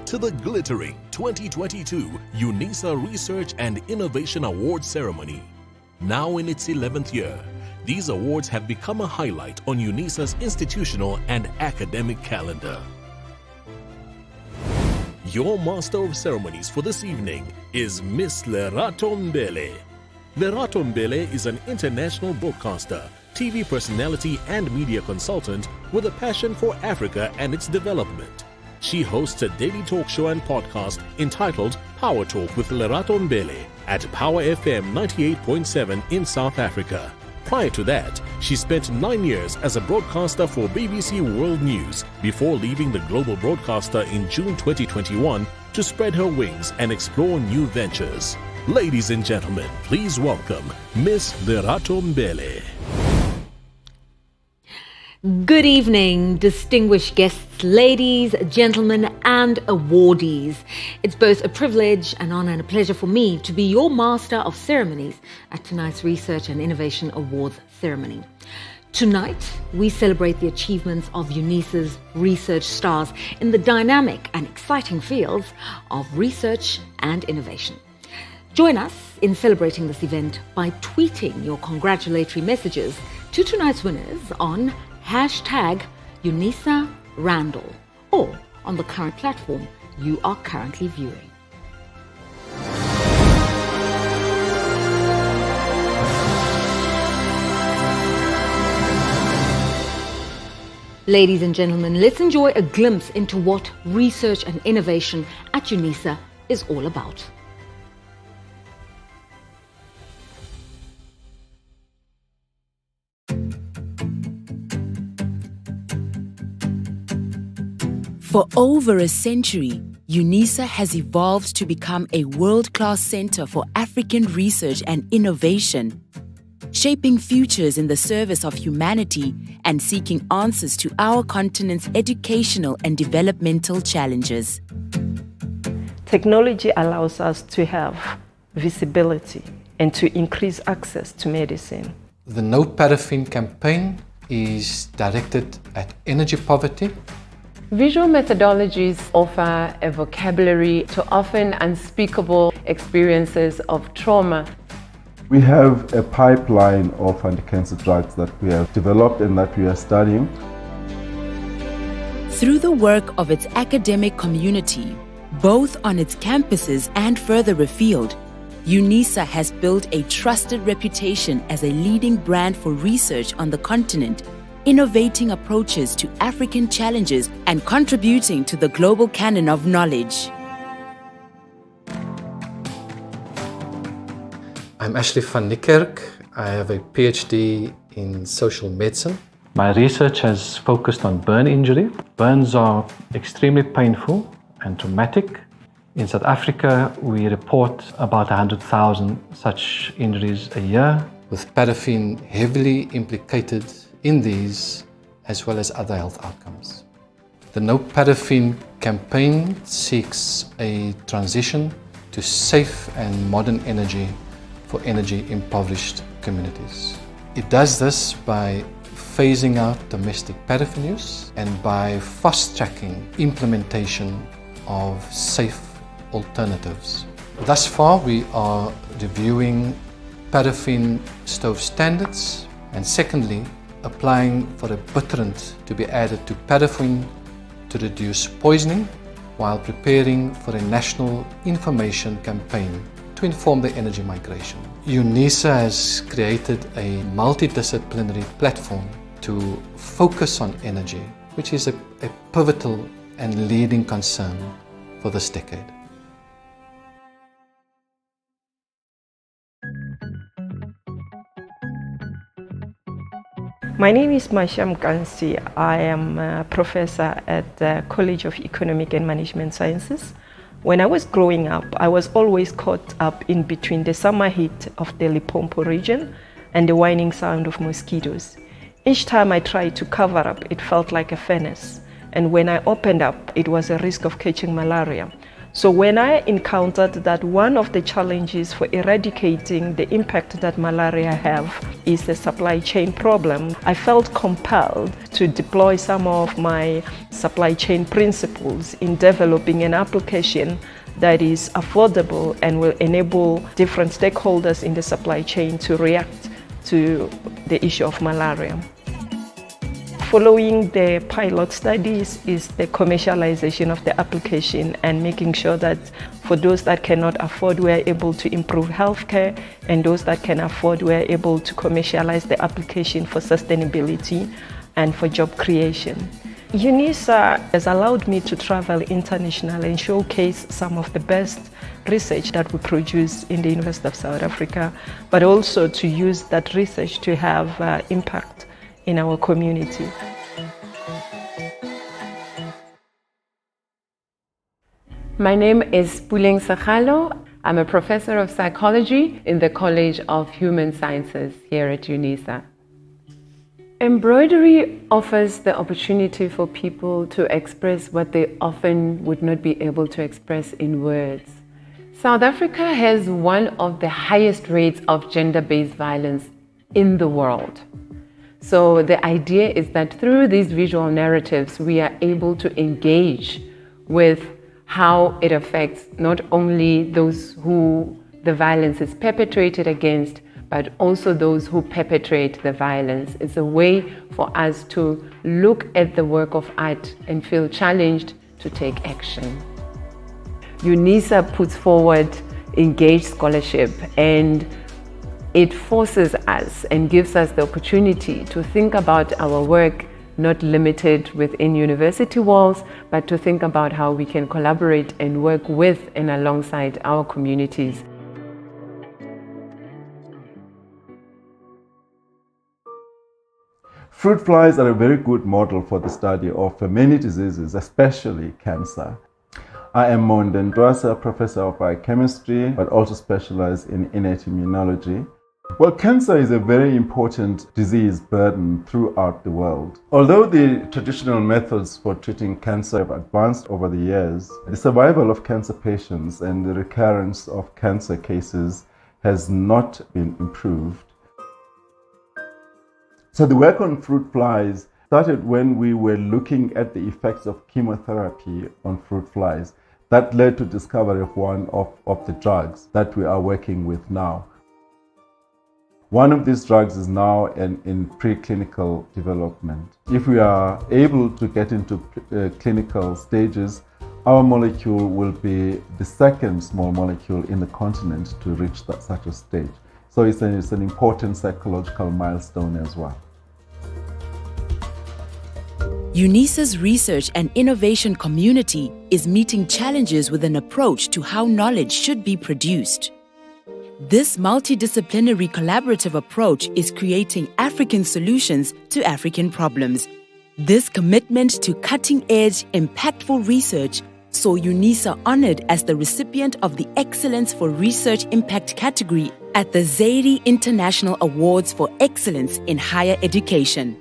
to the glittering 2022 UNISA Research and Innovation Awards ceremony. Now in its 11th year, these awards have become a highlight on UNISA's institutional and academic calendar. Your Master of Ceremonies for this evening is Miss Lerato Mbele. Lerato Mbele is an international broadcaster, TV personality and media consultant with a passion for Africa and its development. She hosts a daily talk show and podcast entitled Power Talk with Lerato Mbele at Power FM 98.7 in South Africa. Prior to that, she spent 9 years as a broadcaster for BBC World News before leaving the global broadcaster in June 2021 to spread her wings and explore new ventures. Ladies and gentlemen, please welcome Miss Lerato Mbele. Good evening, distinguished guests, ladies, gentlemen, and awardees. It's both a privilege, an honor, and a pleasure for me to be your Master of Ceremonies at tonight's Research and Innovation Awards ceremony. Tonight, we celebrate the achievements of UNISA's research stars in the dynamic and exciting fields of research and innovation. Join us in celebrating this event by tweeting your congratulatory messages to tonight's winners on #UNISARandall or on the current platform you are currently viewing. Ladies and gentlemen, let's enjoy a glimpse into what research and innovation at UNISA is all about. For over a century, UNISA has evolved to become a world-class center for African research and innovation, shaping futures in the service of humanity and seeking answers to our continent's educational and developmental challenges. Technology allows us to have visibility and to increase access to medicine. The No Paraffin campaign is directed at energy poverty. Visual methodologies offer a vocabulary to often unspeakable experiences of trauma. We have a pipeline of anti-cancer drugs that we have developed and that we are studying. Through the work of its academic community, both on its campuses and further afield, UNISA has built a trusted reputation as a leading brand for research on the continent, innovating approaches to African challenges and contributing to the global canon of knowledge. I'm Ashley van Niekerk. I have a PhD in social medicine. My research has focused on burn injury. Burns are extremely painful and traumatic. In South Africa, we report about 100,000 such injuries a year. With paraffin heavily implicated in these, as well as other health outcomes. The No Paraffin campaign seeks a transition to safe and modern energy for energy impoverished communities. It does this by phasing out domestic paraffin use and by fast-tracking implementation of safe alternatives. Thus far, we are reviewing paraffin stove standards, and secondly, applying for a bitterant to be added to paraffin to reduce poisoning, while preparing for a national information campaign to inform the energy migration. UNISA has created a multidisciplinary platform to focus on energy, which is a pivotal and leading concern for this decade. My name is Masham Kansi. I am a professor at the College of Economic and Management Sciences. When I was growing up, I was always caught up in between the summer heat of the Limpopo region and the whining sound of mosquitoes. Each time I tried to cover up, it felt like a furnace. And when I opened up, it was a risk of catching malaria. So when I encountered that one of the challenges for eradicating the impact that malaria have is the supply chain problem, I felt compelled to deploy some of my supply chain principles in developing an application that is affordable and will enable different stakeholders in the supply chain to react to the issue of malaria. Following the pilot studies is the commercialization of the application and making sure that for those that cannot afford, we are able to improve healthcare, and those that can afford, we are able to commercialize the application for sustainability and for job creation. UNISA has allowed me to travel internationally and showcase some of the best research that we produce in the University of South Africa, but also to use that research to have impact in our community. My name is Puleng Sekgalo. I'm a professor of psychology in the College of Human Sciences here at UNISA. Embroidery offers the opportunity for people to express what they often would not be able to express in words. South Africa has one of the highest rates of gender-based violence in the world. So the idea is that through these visual narratives, we are able to engage with how it affects not only those who the violence is perpetrated against, but also those who perpetrate the violence. It's a way for us to look at the work of art and feel challenged to take action. UNISA puts forward engaged scholarship, and it forces us and gives us the opportunity to think about our work not limited within university walls, but to think about how we can collaborate and work with and alongside our communities. Fruit flies are a very good model for the study of many diseases, especially cancer. I am Monde Ndwasa, professor of biochemistry, but also specialize in innate immunology. Well, cancer is a very important disease burden throughout the world. Although the traditional methods for treating cancer have advanced over the years, the survival of cancer patients and the recurrence of cancer cases has not been improved. So the work on fruit flies started when we were looking at the effects of chemotherapy on fruit flies. That led to discovery of one of the drugs that we are working with now. One of these drugs is now in preclinical development. If we are able to get into clinical stages, our molecule will be the second small molecule in the continent to reach such a stage. So it's an important psychological milestone as well. UNISA's research and innovation community is meeting challenges with an approach to how knowledge should be produced. This multidisciplinary collaborative approach is creating African solutions to African problems. This commitment to cutting-edge, impactful research saw UNISA honored as the recipient of the Excellence for Research Impact category at the Zaire International Awards for Excellence in Higher Education.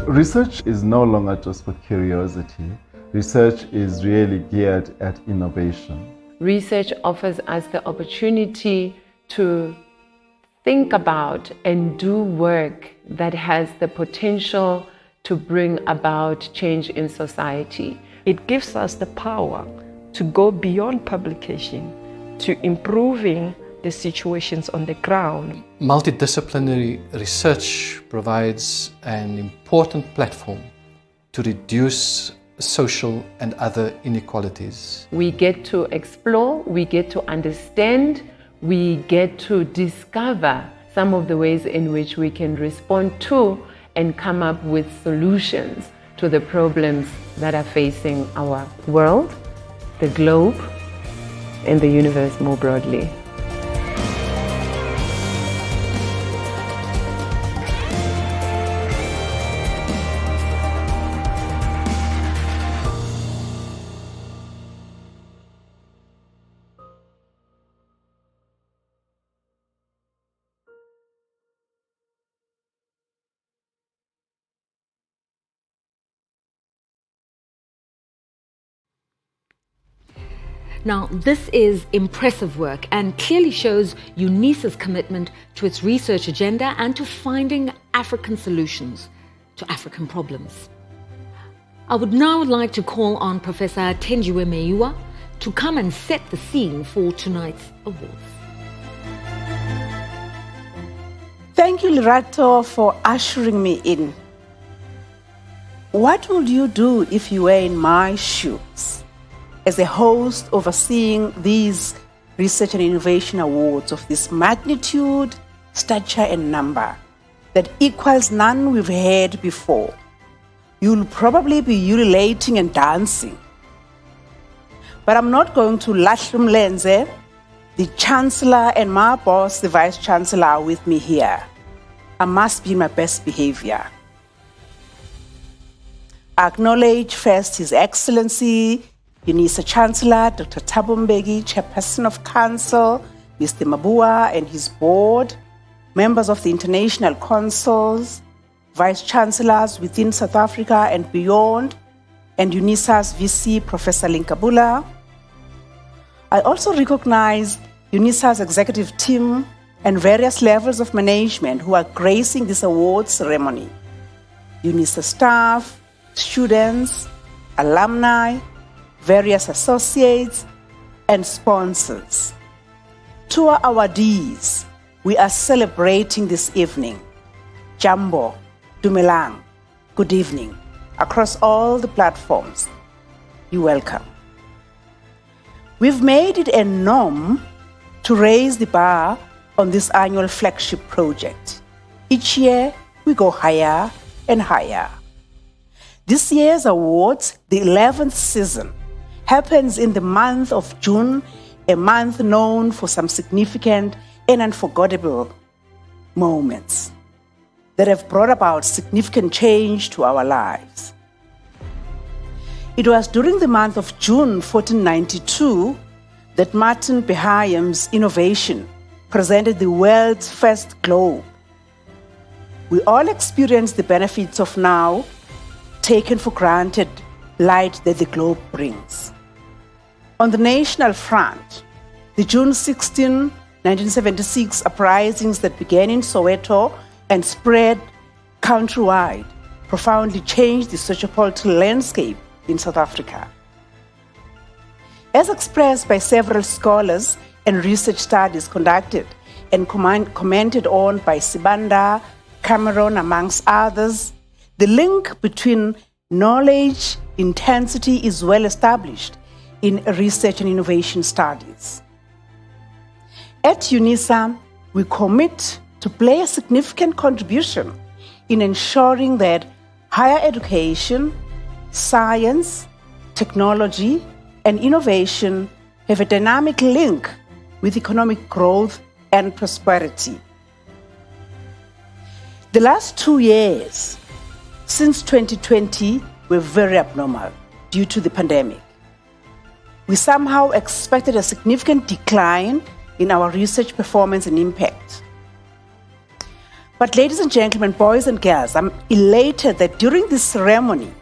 Research is no longer just for curiosity. Research is really geared at innovation. Research offers us the opportunity to think about and do work that has the potential to bring about change in society. It gives us the power to go beyond publication to improving the situations on the ground. Multidisciplinary research provides an important platform to reduce social and other inequalities. We get to explore, we get to understand, we get to discover some of the ways in which we can respond to and come up with solutions to the problems that are facing our world, the globe, and the universe more broadly. Now, this is impressive work and clearly shows UNISA's commitment to its research agenda and to finding African solutions to African problems. I would now like to call on Professor Thenjiwe Meyiwa to come and set the scene for tonight's awards. Thank you, Lerato, for ushering me in. What would you do if you were in my shoes as a host overseeing these Research and Innovation Awards of this magnitude, stature, and number that equals none we've had before? You'll probably be ululating and dancing. But I'm not going to Lahlum Lenze. The Chancellor and my boss, the Vice Chancellor, are with me here. I must be in my best behavior. I acknowledge first His Excellency, UNISA Chancellor, Dr. Thabo Mbeki, Chairperson of Council, Mr. Mabua and his board, members of the international consuls, Vice Chancellors within South Africa and beyond, and UNISA's VC, Professor Linkabula. I also recognize UNISA's executive team and various levels of management who are gracing this award ceremony. UNISA staff, students, alumni, various associates, and sponsors. To our awardees, we are celebrating this evening. Jambo, Dumelang, good evening, across all the platforms. You're welcome. We've made it a norm to raise the bar on this annual flagship project. Each year, we go higher and higher. This year's awards, the 11th season, happens in the month of June, a month known for some significant and unforgettable moments that have brought about significant change to our lives. It was during the month of June 1492 that Martin Behaim's innovation presented the world's first globe. We all experience the benefits of now taken for granted light that the globe brings. On the national front, the June 16, 1976 uprisings that began in Soweto and spread countrywide profoundly changed the socio-political landscape in South Africa. As expressed by several scholars and research studies conducted and commented on by Sibanda, Cameron, amongst others, the link between knowledge intensity is well established in research and innovation studies. At UNISA, we commit to play a significant contribution in ensuring that higher education, science, technology, and innovation have a dynamic link with economic growth and prosperity. The last 2 years, since 2020, were very abnormal due to the pandemic. We somehow expected a significant decline in our research performance and impact. But ladies and gentlemen, boys and girls, I'm elated that during this ceremony,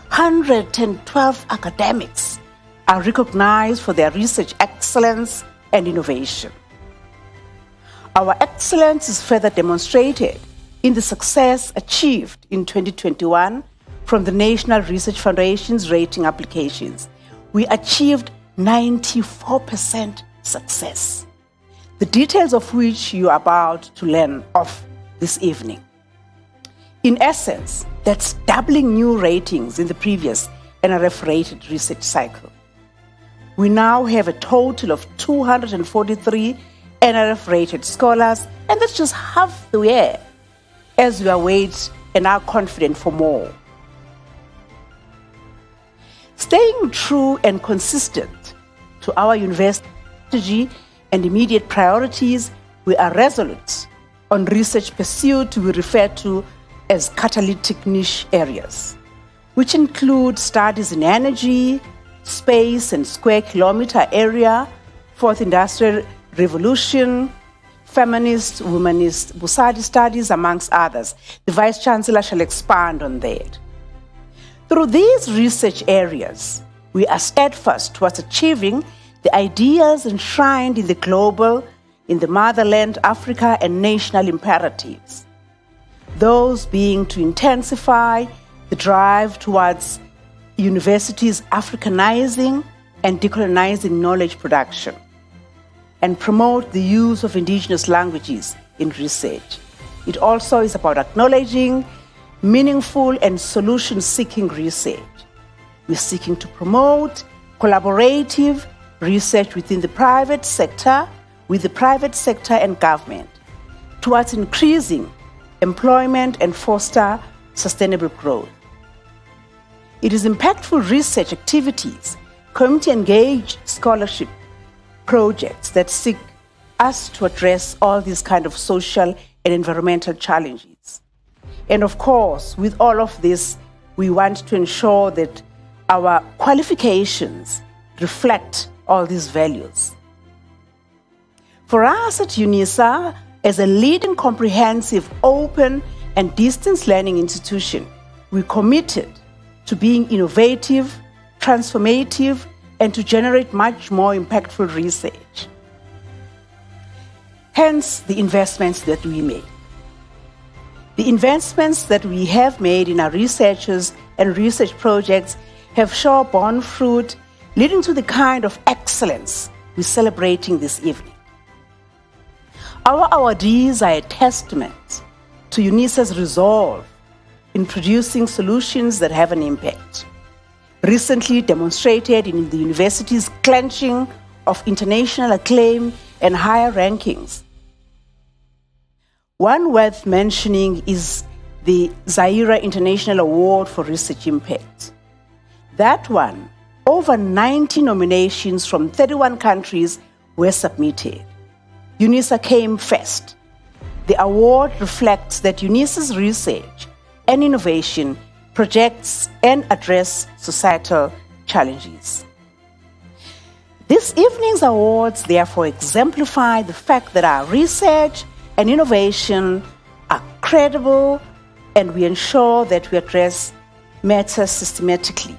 112 academics are recognized for their research excellence and innovation. Our excellence is further demonstrated in the success achieved in 2021 from the National Research Foundation's rating applications. We achieved 94% success, the details of which you are about to learn of this evening. In essence, that's doubling new ratings in the previous NRF-rated research cycle. We now have a total of 243 NRF-rated scholars, and that's just half the year, as we await and are confident for more. Staying true and consistent to our university strategy and immediate priorities, we are resolute on research pursuit we refer to as catalytic niche areas, which include studies in energy, space and square kilometer area, fourth industrial revolution, feminist, womanist, Busadi studies, amongst others. The Vice Chancellor shall expand on that. Through these research areas, we are steadfast towards achieving the ideas enshrined in the global, in the motherland, Africa, and national imperatives. Those being to intensify the drive towards universities Africanizing and decolonizing knowledge production, and promote the use of indigenous languages in research. It also is about acknowledging meaningful and solution-seeking research. We're seeking to promote collaborative research within the private sector, with the private sector and government, towards increasing employment and foster sustainable growth. It is impactful research activities, community-engaged scholarship projects that seek us to address all these kind of social and environmental challenges. And of course, with all of this, we want to ensure that our qualifications reflect all these values. For us at UNISA, as a leading comprehensive, open, and distance learning institution, we're committed to being innovative, transformative, and to generate much more impactful research. Hence, the investments that we made. The investments that we have made in our researchers and research projects have sure borne fruit, leading to the kind of excellence we're celebrating this evening. Our awardees are a testament to UNISA's resolve in producing solutions that have an impact, recently demonstrated in the university's clenching of international acclaim and higher rankings. One worth mentioning is the Zaire International Award for Research Impact. That one, over 90 nominations from 31 countries were submitted. UNISA came first. The award reflects that UNISA's research and innovation projects and address societal challenges. This evening's awards therefore exemplify the fact that our research and innovation are credible, and we ensure that we address matters systematically.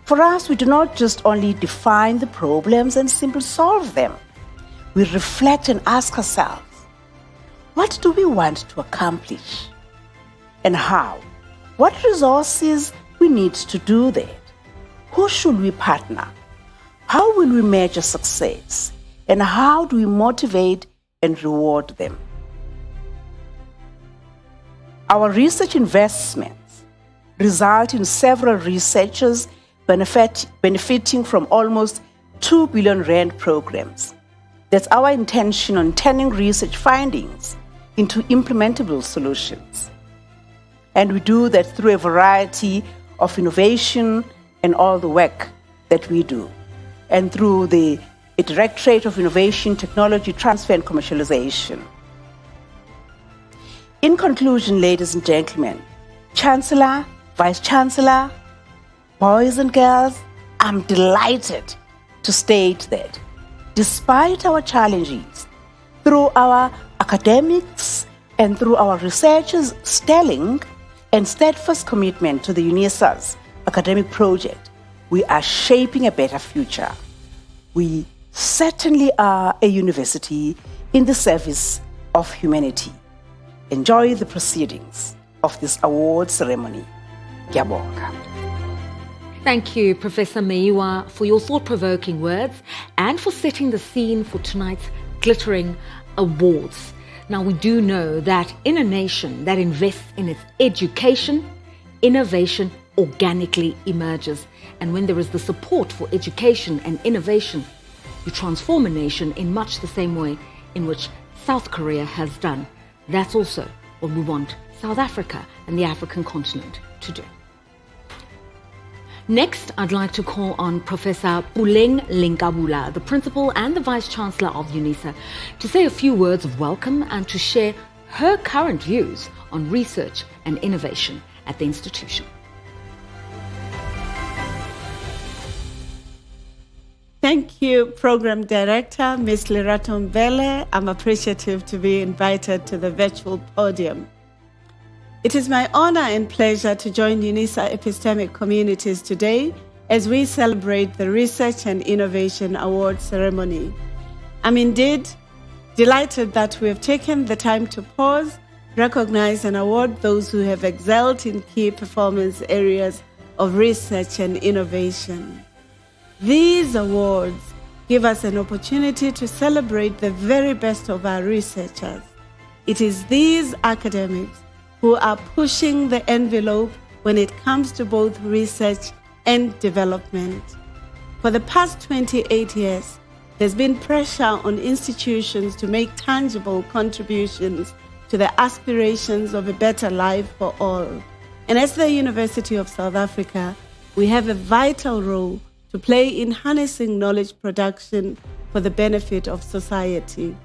For us, we do not just only define the problems and simply solve them. We reflect and ask ourselves, what do we want to accomplish? And how? What resources we need to do that? Who should we partner? How will we measure success? And how do we motivate and reward them? Our research investments result in several researchers benefiting from almost 2 billion rand programs. That's our intention on turning research findings into implementable solutions. And we do that through a variety of innovation and all the work that we do, and through the Directorate of Innovation, Technology Transfer and Commercialization. In conclusion, ladies and gentlemen, Chancellor, Vice Chancellor, boys and girls, I'm delighted to state that despite our challenges, through our academics and through our researchers' sterling and steadfast commitment to the UNISA's academic project, we are shaping a better future. We certainly are a university in the service of humanity. Enjoy the proceedings of this award ceremony. Ngiyabonga. Thank you, Professor Meyiwa, for your thought-provoking words and for setting the scene for tonight's glittering awards. Now, we do know that in a nation that invests in its education, innovation organically emerges. And when there is the support for education and innovation, you transform a nation in much the same way in which South Korea has done. That's also what we want South Africa and the African continent to do. Next, I'd like to call on Professor Puleng Lenkabula, the Principal and the Vice Chancellor of UNISA, to say a few words of welcome and to share her current views on research and innovation at the institution. Thank you, Program Director, Ms. Lerato Mbele. I'm appreciative to be invited to the virtual podium. It is my honor and pleasure to join UNISA epistemic communities today as we celebrate the Research and Innovation Award ceremony. I'm indeed delighted that we have taken the time to pause, recognize and award those who have excelled in key performance areas of research and innovation. These awards give us an opportunity to celebrate the very best of our researchers. It is these academics who are pushing the envelope when it comes to both research and development. For the past 28 years, there's been pressure on institutions to make tangible contributions to the aspirations of a better life for all. And as the University of South Africa, we have a vital role to play in harnessing knowledge production for the benefit of society.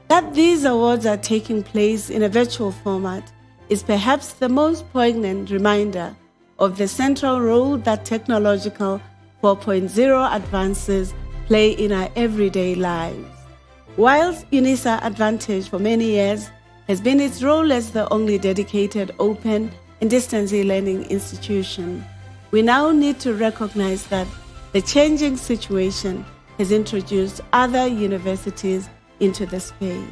That these awards are taking place in a virtual format is perhaps the most poignant reminder of the central role that technological 4.0 advances play in our everyday lives. Whilst UNISA Advantage for many years has been its role as the only dedicated open and distance e-learning institution, we now need to recognize that the changing situation has introduced other universities into the space.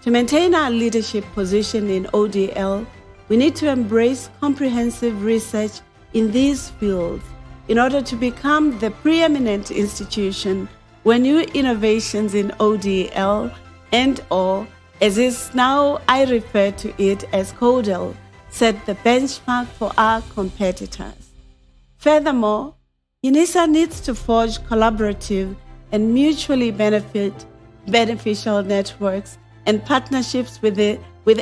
To maintain our leadership position in ODL, we need to embrace comprehensive research in these fields in order to become the preeminent institution where new innovations in ODL and/or, as is now I refer to it as CODL, set the benchmark for our competitors. Furthermore, UNISA needs to forge collaborative and mutually beneficial networks and partnerships with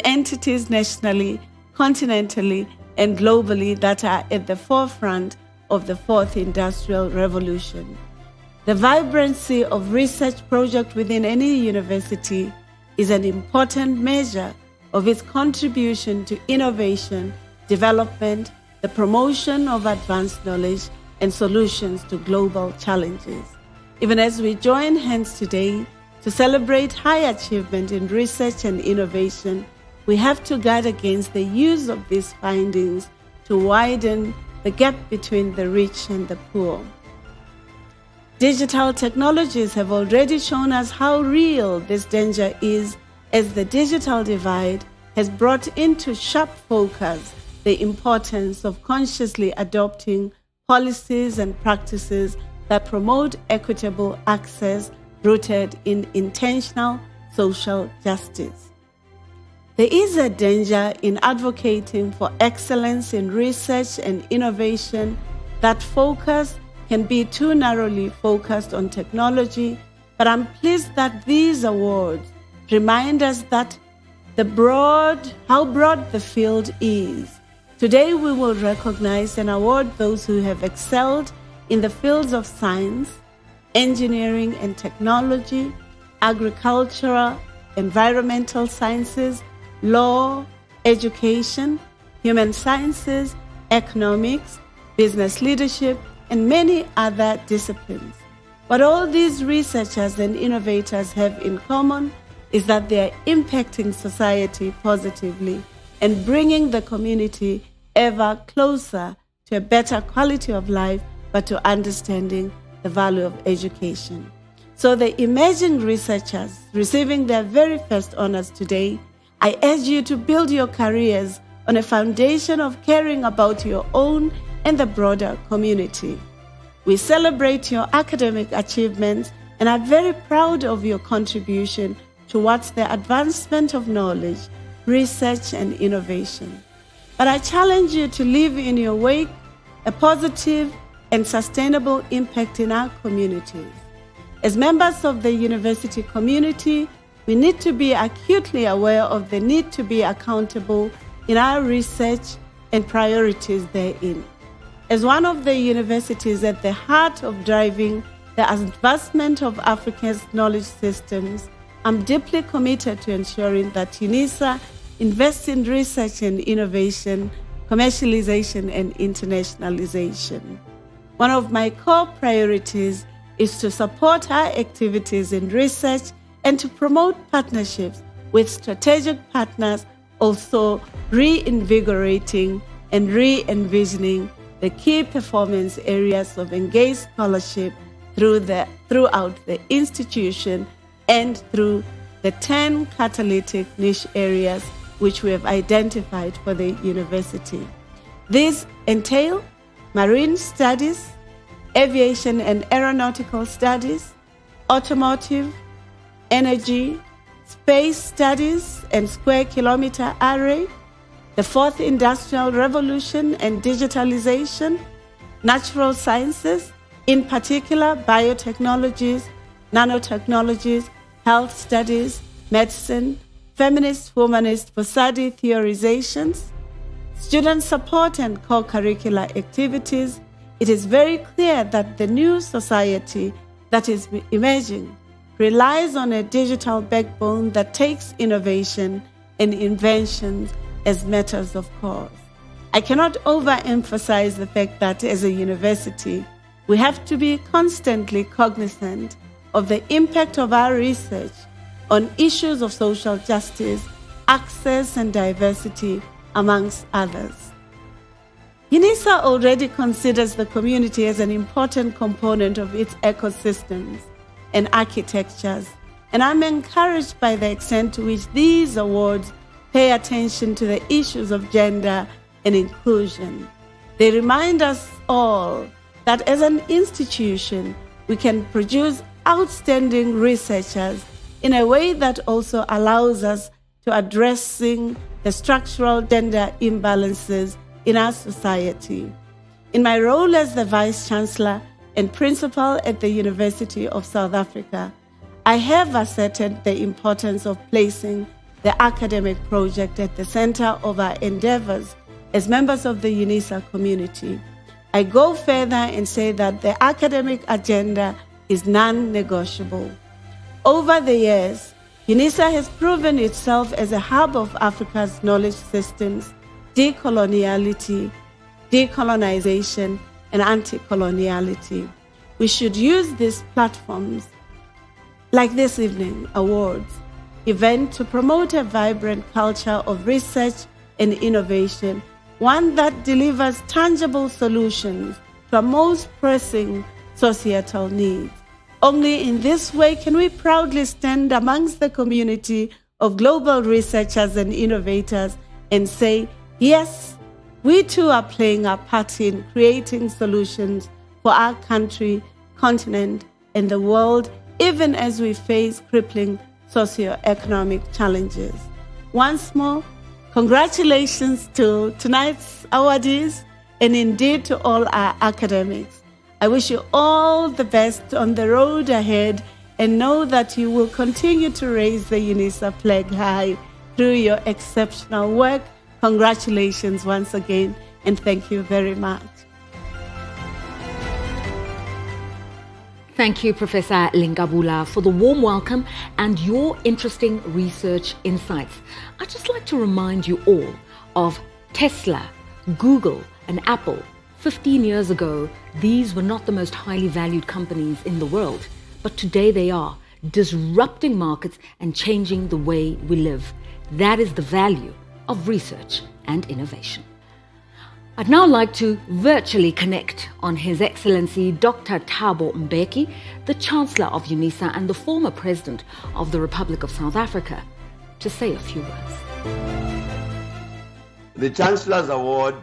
entities nationally, continentally, and globally that are at the forefront of the fourth industrial revolution. The vibrancy of research projects within any university is an important measure of its contribution to innovation, development, the promotion of advanced knowledge, and solutions to global challenges. Even as we join hands today to celebrate high achievement in research and innovation, we have to guard against the use of these findings to widen the gap between the rich and the poor. Digital technologies have already shown us how real this danger is, as the digital divide has brought into sharp focus the importance of consciously adopting policies and practices that promote equitable access rooted in intentional social justice. There is a danger in advocating for excellence in research and innovation that focus can be too narrowly focused on technology, but I'm pleased that these awards remind us that how broad the field is. Today we will recognize and award those who have excelled in the fields of science, engineering and technology, agricultural, environmental sciences, law, education, human sciences, economics, business leadership, and many other disciplines. What all these researchers and innovators have in common is that they are impacting society positively and bringing the community ever closer to a better quality of life, but to understanding the value of education. So the emerging researchers receiving their very first honors today, I urge you to build your careers on a foundation of caring about your own and the broader community. We celebrate your academic achievements and are very proud of your contribution towards the advancement of knowledge, research, and innovation. But I challenge you to leave in your wake a positive and sustainable impact in our communities. As members of the university community, we need to be acutely aware of the need to be accountable in our research and priorities therein. As one of the universities at the heart of driving the advancement of Africa's knowledge systems, I'm deeply committed to ensuring that UNISA invests in research and innovation, commercialization, and internationalization. One of my core priorities is to support our activities in research and to promote partnerships with strategic partners, also reinvigorating and re-envisioning the key performance areas of engaged scholarship throughout the institution and through the 10 catalytic niche areas which we have identified for the university. These entail marine studies, aviation and aeronautical studies, automotive, energy, space studies and square kilometer array, the fourth industrial revolution and digitalization, natural sciences, in particular biotechnologies, nanotechnologies, health studies, medicine, feminist, humanist, Posadi theorizations, student support and co-curricular activities. It is very clear that the new society that is emerging relies on a digital backbone that takes innovation and inventions as matters of course. I cannot overemphasize the fact that as a university, we have to be constantly cognizant of the impact of our research on issues of social justice, access and diversity, amongst others. UNISA already considers the community as an important component of its ecosystems and architectures, and I'm encouraged by the extent to which these awards pay attention to the issues of gender and inclusion. They remind us all that as an institution, we can produce outstanding researchers in a way that also allows us to addressing the structural gender imbalances in our society. In my role as the Vice Chancellor and Principal at the University of South Africa, I have asserted the importance of placing the academic project at the center of our endeavors as members of the UNISA community. I go further and say that the academic agenda is non-negotiable. Over the years, UNISA has proven itself as a hub of Africa's knowledge systems, decoloniality, decolonization, and anti-coloniality. We should use these platforms, like this evening awards event, to promote a vibrant culture of research and innovation, one that delivers tangible solutions to our most pressing societal needs. Only in this way can we proudly stand amongst the community of global researchers and innovators and say, yes, we too are playing our part in creating solutions for our country, continent, and the world, even as we face crippling socioeconomic challenges. Once more, congratulations to tonight's awardees and indeed to all our academics. I wish you all the best on the road ahead and know that you will continue to raise the UNISA flag high through your exceptional work. Congratulations once again, and thank you very much. Thank you, Professor Lingabula, for the warm welcome and your interesting research insights. I'd just like to remind you all of Tesla, Google, and Apple. 15 years ago, these were not the most highly valued companies in the world, but today they are, disrupting markets and changing the way we live. That is the value of research and innovation. I'd now like to virtually connect on His Excellency Dr. Thabo Mbeki, the Chancellor of UNISA and the former President of the Republic of South Africa, to say a few words. The Chancellor's Award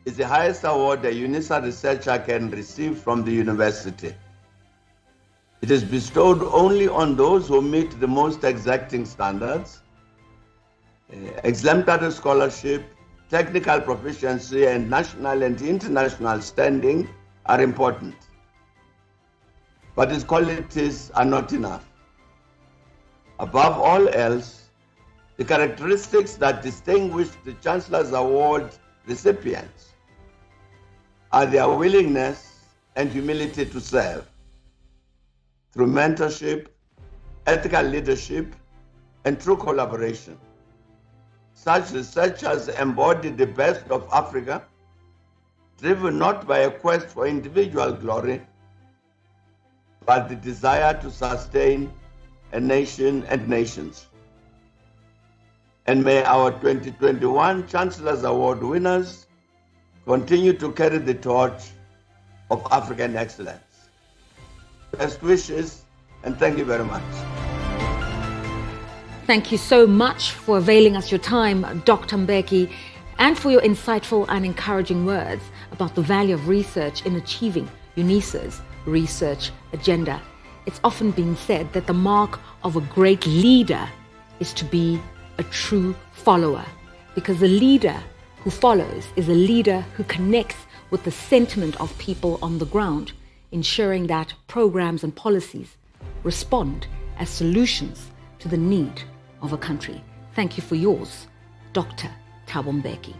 is the highest award a UNISA researcher can receive from the university. It is bestowed only on those who meet the most exacting standards. Exemplary scholarship, technical proficiency, and national and international standing are important. But its qualities are not enough. Above all else, the characteristics that distinguish the Chancellor's Award recipients are their willingness and humility to serve through mentorship, ethical leadership, and true collaboration. Such researchers embody the best of Africa, driven not by a quest for individual glory, but the desire to sustain a nation and nations. And may our 2021 Chancellor's Award winners continue to carry the torch of African excellence. Best wishes, and thank you very much. Thank you so much for availing us your time, Dr. Mbeki, and for your insightful and encouraging words about the value of research in achieving UNISA's research agenda. It's often been said that the mark of a great leader is to be a true follower, because a leader who follows is a leader who connects with the sentiment of people on the ground, ensuring that programs and policies respond as solutions to the need of a country. Thank you for yours, Dr. Thabo Mbeki.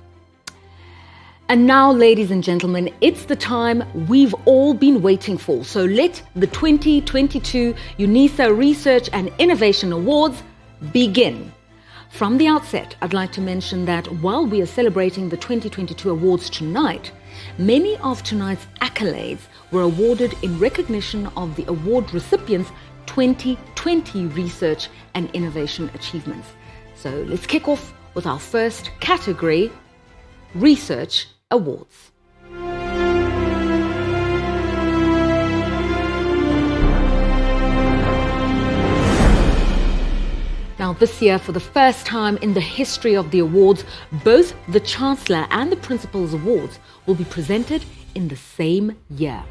And now, ladies and gentlemen, it's the time we've all been waiting for. So let the 2022 UNISA Research and Innovation Awards begin. From the outset, I'd like to mention that while we are celebrating the 2022 awards tonight, many of tonight's accolades were awarded in recognition of the award recipients' 2020 research and innovation achievements. So let's kick off with our first category, Research Awards. Now, this year, for the first time in the history of the awards, both the Chancellor and the Principal's Awards will be presented in the same year.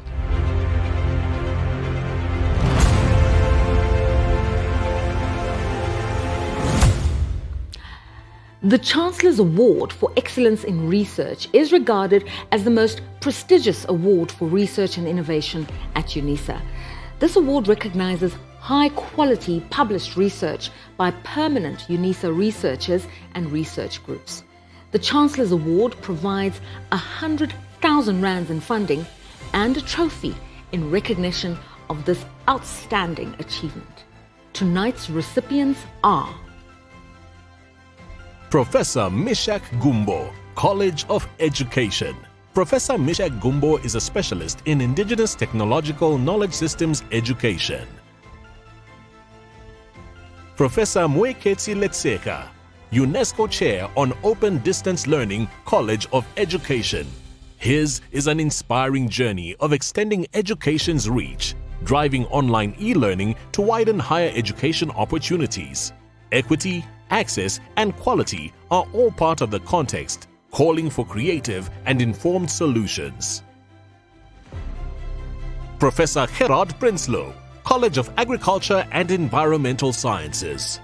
The Chancellor's Award for Excellence in Research is regarded as the most prestigious award for research and innovation at UNISA. This award recognizes high-quality published research by permanent UNISA researchers and research groups. The Chancellor's Award provides 100,000 rands in funding and a trophy in recognition of this outstanding achievement. Tonight's recipients are Professor Mishak Gumbo, College of Education. Professor Mishak Gumbo is a specialist in Indigenous Technological Knowledge Systems education. Professor Mweketsi Letseka, UNESCO Chair on Open Distance Learning, College of Education. His is an inspiring journey of extending education's reach, driving online e-learning to widen higher education opportunities. Equity, access, and quality are all part of the context, calling for creative and informed solutions. Professor Gerard Prinsloo, College of Agriculture and Environmental Sciences.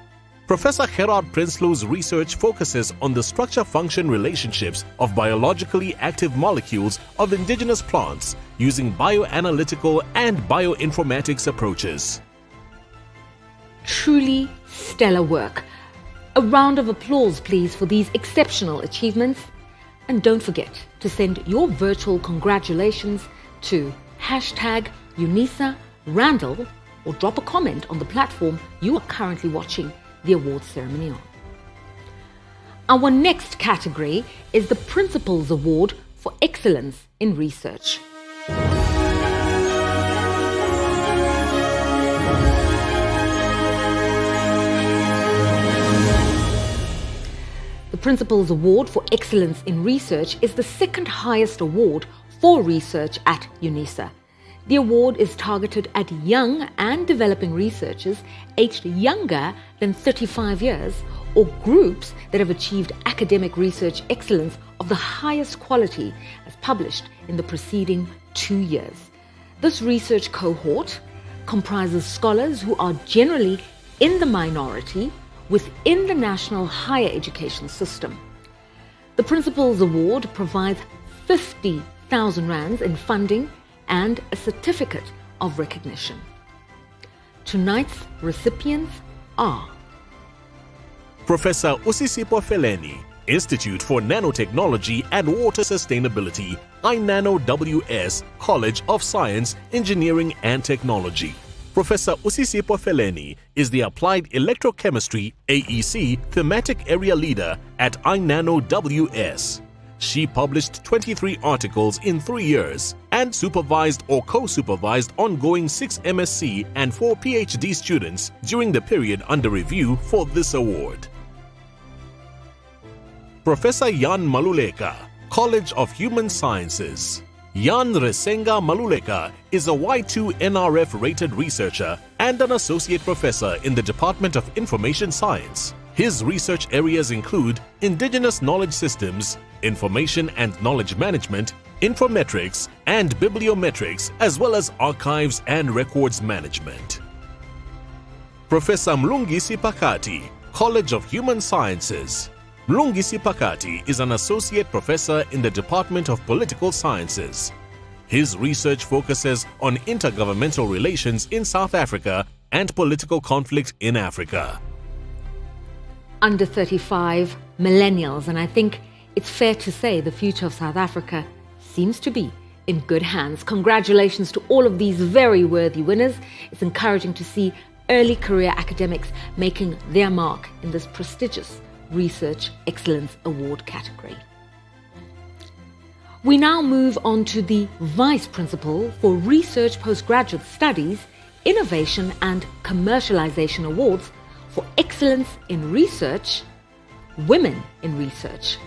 Professor Gerard Prinsloo's research focuses on the structure-function relationships of biologically active molecules of indigenous plants using bioanalytical and bioinformatics approaches. Truly stellar work. A round of applause, please, for these exceptional achievements. And don't forget to send your virtual congratulations to #UNISA_Randall or drop a comment on the platform you are currently watching the awards ceremony on. Our next category is the Principal's Award for Excellence in Research. The Principal's Award for Excellence in Research is the second highest award for research at UNISA. The award is targeted at young and developing researchers aged younger than 35 years or groups that have achieved academic research excellence of the highest quality as published in the preceding 2 years. This research cohort comprises scholars who are generally in the minority within the national higher education system. The Principal's Award provides 50,000 rands in funding and a certificate of recognition. Tonight's recipients are Professor Usisipo Feleni, Institute for Nanotechnology and Water Sustainability, INANO-WS, College of Science, Engineering and Technology. Professor Usisipo Feleni is the Applied Electrochemistry AEC Thematic Area Leader at INANO-WS. She published 23 articles in 3 years and supervised or co-supervised ongoing 6 MSc and 4 PhD students during the period under review for this award. Professor Jan Maluleka, College of Human Sciences. Jan Resenga Maluleka is a Y2 NRF rated researcher and an associate professor in the Department of Information Science. His research areas include indigenous knowledge systems, information and knowledge management, infometrics and bibliometrics, as well as archives and records management. Professor Mlungisi Pakati, College of Human Sciences. Mlungisi Pakati is an associate professor in the Department of Political Sciences. His research focuses on intergovernmental relations in South Africa and political conflict in Africa. Under 35, millennials, and I think it's fair to say the future of South Africa seems to be in good hands. Congratulations to all of these very worthy winners. It's encouraging to see early career academics making their mark in this prestigious Research Excellence Award category. We now move on to the Vice Principal for Research Postgraduate Studies, Innovation and Commercialization Awards for Excellence in Research, Women in Research.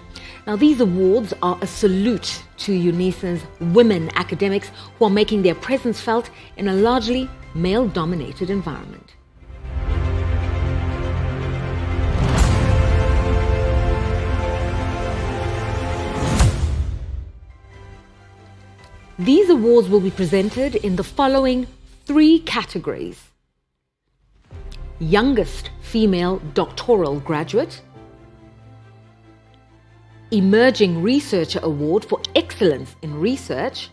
Now, these awards are a salute to UNISA's women academics who are making their presence felt in a largely male-dominated environment. These awards will be presented in the following 3 categories: Youngest Female Doctoral Graduate, Emerging Researcher Award for Excellence in Research,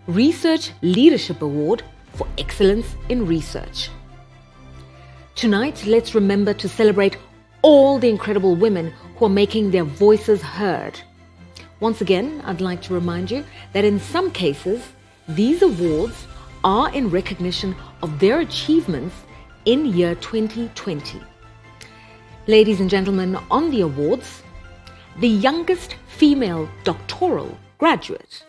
Research Leadership Award for Excellence in Research. Tonight, let's remember to celebrate all the incredible women who are making their voices heard. Once again, I'd like to remind you that in some cases, these awards are in recognition of their achievements in year 2020. Ladies and gentlemen, on the awards, the youngest female doctoral graduate.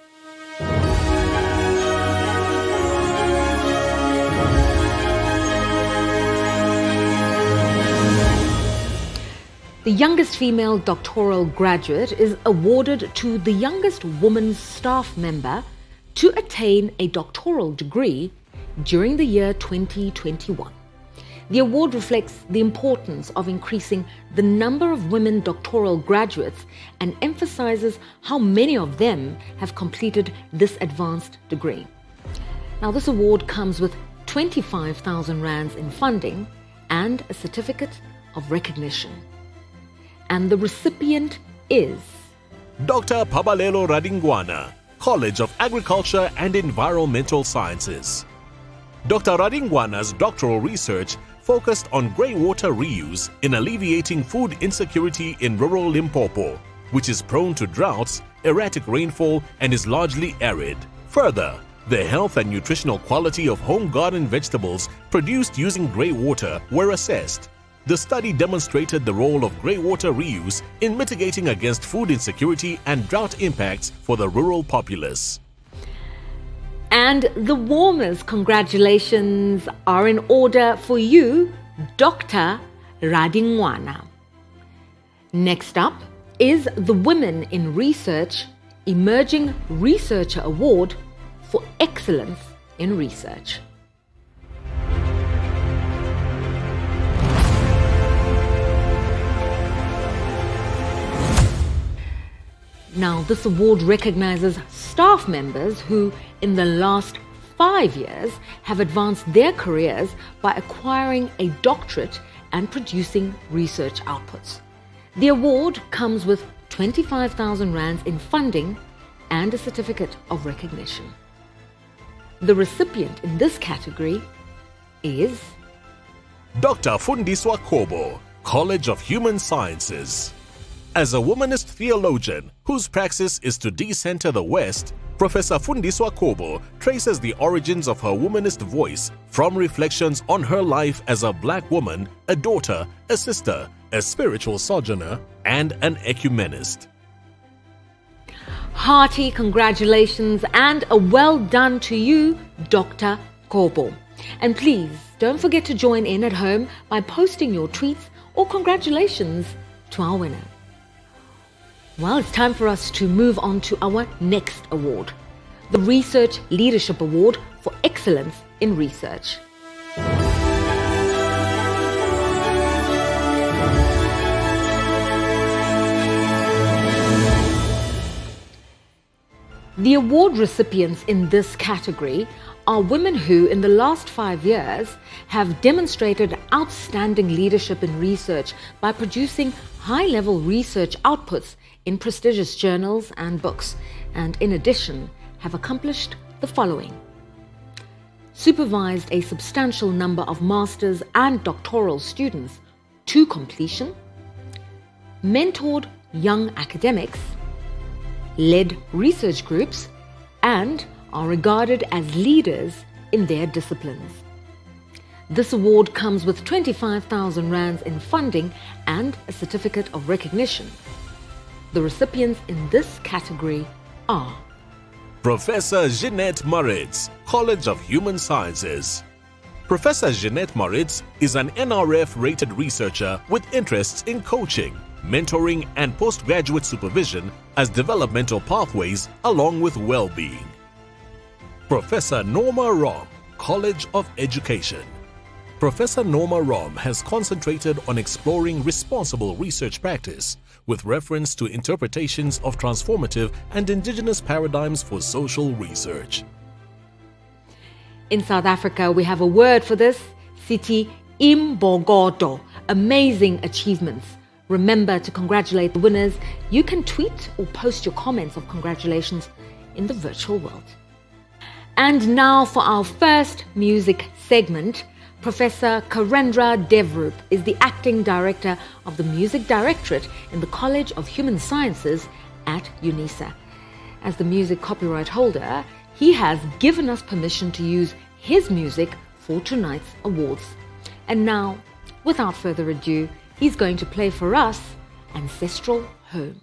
The youngest female doctoral graduate is awarded to the youngest woman staff member to attain a doctoral degree during the year 2021. The award reflects the importance of increasing the number of women doctoral graduates and emphasizes how many of them have completed this advanced degree. Now, this award comes with 25,000 rands in funding and a certificate of recognition. And the recipient is Dr. Pabalelo Radingwana, College of Agriculture and Environmental Sciences. Dr. Radingwana's doctoral research focused on grey water reuse in alleviating food insecurity in rural Limpopo, which is prone to droughts, erratic rainfall, and is largely arid. Further, the health and nutritional quality of home garden vegetables produced using grey water were assessed. The study demonstrated the role of grey water reuse in mitigating against food insecurity and drought impacts for the rural populace. And the warmest congratulations are in order for you, Dr. Radingwana. Next up is the Women in Research Emerging Researcher Award for Excellence in Research. Now, this award recognizes staff members who, in the last 5 years, have advanced their careers by acquiring a doctorate and producing research outputs. The award comes with 25,000 rands in funding and a certificate of recognition. The recipient in this category is Dr. Fundiswa Kobo, College of Human Sciences. As a womanist theologian whose praxis is to decenter the West, Professor Fundiswa Kobo traces the origins of her womanist voice from reflections on her life as a black woman, a daughter, a sister, a spiritual sojourner, and an ecumenist. Hearty congratulations and a well done to you, Dr. Kobo. And please don't forget to join in at home by posting your tweets or congratulations to our winner. Well, it's time for us to move on to our next award, the Research Leadership Award for Excellence in Research. The award recipients in this category are women who, in the last 5 years, have demonstrated outstanding leadership in research by producing high-level research outputs in prestigious journals and books, and in addition, have accomplished the following: supervised a substantial number of master's and doctoral students to completion, mentored young academics, led research groups, and are regarded as leaders in their disciplines. This award comes with 25,000 rands in funding and a certificate of recognition. The recipients in this category are Professor Jeanette Moritz, College of Human Sciences. Professor Jeanette Moritz is an NRF-rated researcher with interests in coaching, mentoring and postgraduate supervision as developmental pathways along with well-being. Professor Norma Rom, College of Education. Professor Norma Rom has concentrated on exploring responsible research practice with reference to interpretations of transformative and indigenous paradigms for social research. In South Africa, we have a word for this, Sithi Imbokodo, amazing achievements. Remember to congratulate the winners. You can tweet or post your comments of congratulations in the virtual world. And now for our first music segment, Professor Karendra Devrup is the Acting Director of the Music Directorate in the College of Human Sciences at UNISA. As the music copyright holder, he has given us permission to use his music for tonight's awards. And now, without further ado, he's going to play for us Ancestral Home.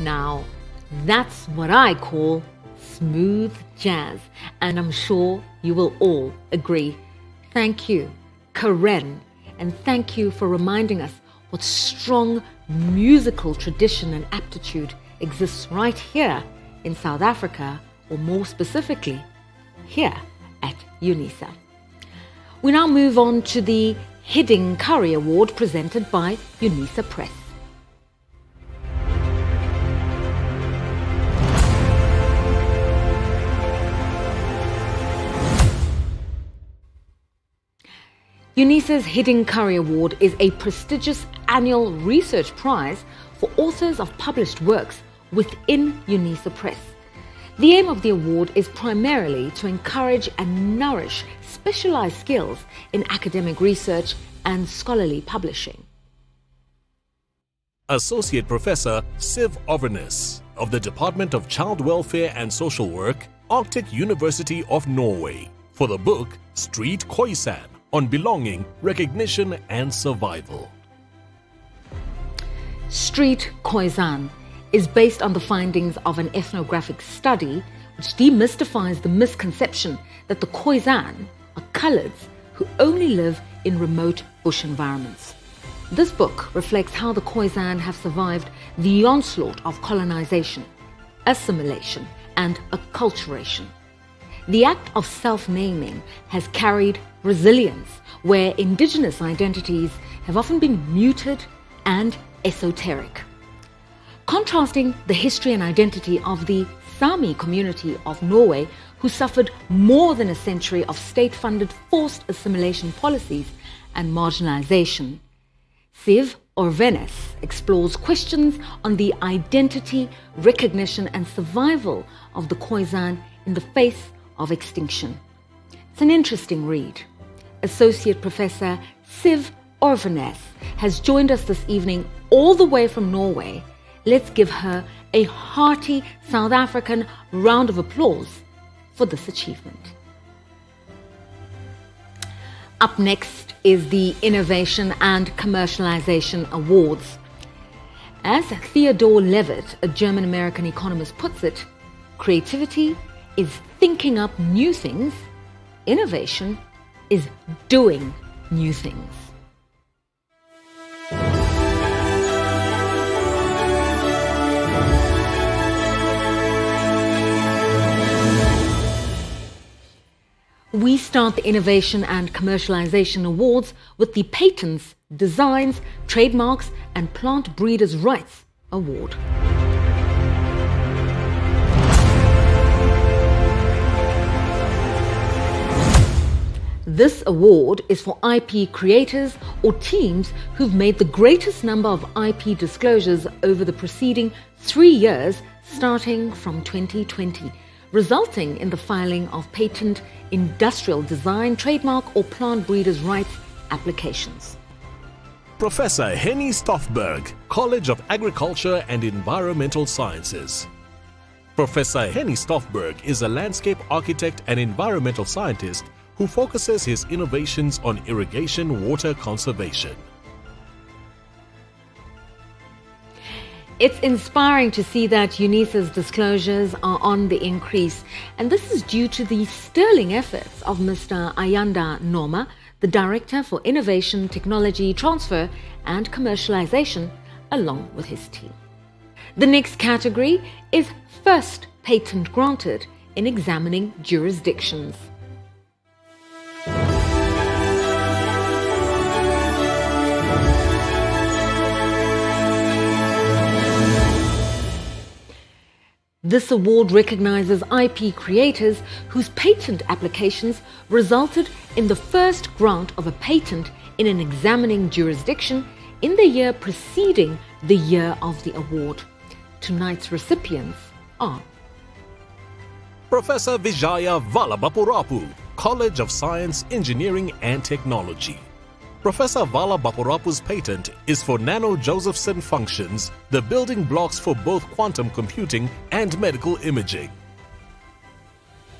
Now, that's what I call smooth jazz, and I'm sure you will all agree. Thank you, Karen, and thank you for reminding us what strong musical tradition and aptitude exists right here in South Africa, or more specifically, here at UNISA. We now move on to the Hidding Curry Award presented by UNISA Press. UNISA's Hidding Curry Award is a prestigious annual research prize for authors of published works within UNISA Press. The aim of the award is primarily to encourage and nourish specialized skills in academic research and scholarly publishing. Associate Professor Siv Overnes of the Department of Child Welfare and Social Work, Arctic University of Norway, for the book Street Khoisan on Belonging, Recognition and Survival. Street Khoisan is based on the findings of an ethnographic study which demystifies the misconception that the Khoisan are coloureds who only live in remote bush environments. This book reflects how the Khoisan have survived the onslaught of colonisation, assimilation and acculturation. The act of self-naming has carried resilience, where indigenous identities have often been muted and esoteric. Contrasting the history and identity of the Sami community of Norway, who suffered more than a century of state-funded forced assimilation policies and marginalization, Siv Overnes explores questions on the identity, recognition and survival of the Khoisan in the face of extinction. It's an interesting read. Associate Professor Siv Overnes has joined us this evening all the way from Norway. Let's give her a hearty South African round of applause for this achievement. Up next is the Innovation and Commercialization Awards. As Theodore Levitt, a German-American economist, puts it, creativity is thinking up new things, innovation is doing new things. We start the Innovation and Commercialization Awards with the Patents, Designs, Trademarks and Plant Breeders' Rights Award. This award is for IP creators or teams who've made the greatest number of IP disclosures over the preceding 3 years, starting from 2020, resulting in the filing of patent, industrial design, trademark or plant breeders' rights applications. Professor Henny Stoffberg, College of Agriculture and Environmental Sciences. Professor Henny Stoffberg is a landscape architect and environmental scientist who focuses his innovations on irrigation water conservation. It's inspiring to see that UNISA's disclosures are on the increase, and this is due to the sterling efforts of Mr. Ayanda Noma, the Director for Innovation, Technology, Transfer and Commercialization, along with his team. The next category is first patent granted in examining jurisdictions. This award recognizes IP creators whose patent applications resulted in the first grant of a patent in an examining jurisdiction in the year preceding the year of the award. Tonight's recipients are Professor Vijaya Valabapurapu, College of Science, Engineering and Technology. Professor Valabapurapu's patent is for Nano-Josephson functions, the building blocks for both quantum computing and medical imaging.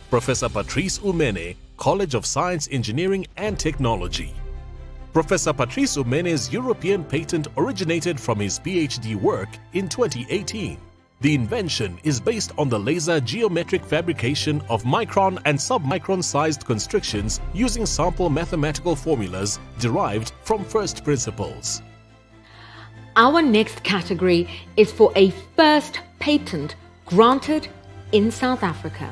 Professor Patrice Umene, College of Science, Engineering and Technology. Professor Patrice Umene's European patent originated from his PhD work in 2018. The invention is based on the laser geometric fabrication of micron and submicron sized constrictions using sample mathematical formulas derived from first principles. Our next category is for a first patent granted in South Africa.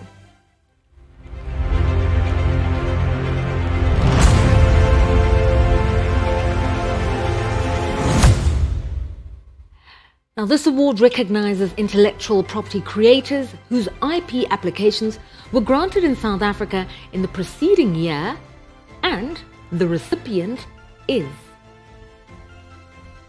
Now, this award recognizes intellectual property creators whose IP applications were granted in South Africa in the preceding year, and the recipient is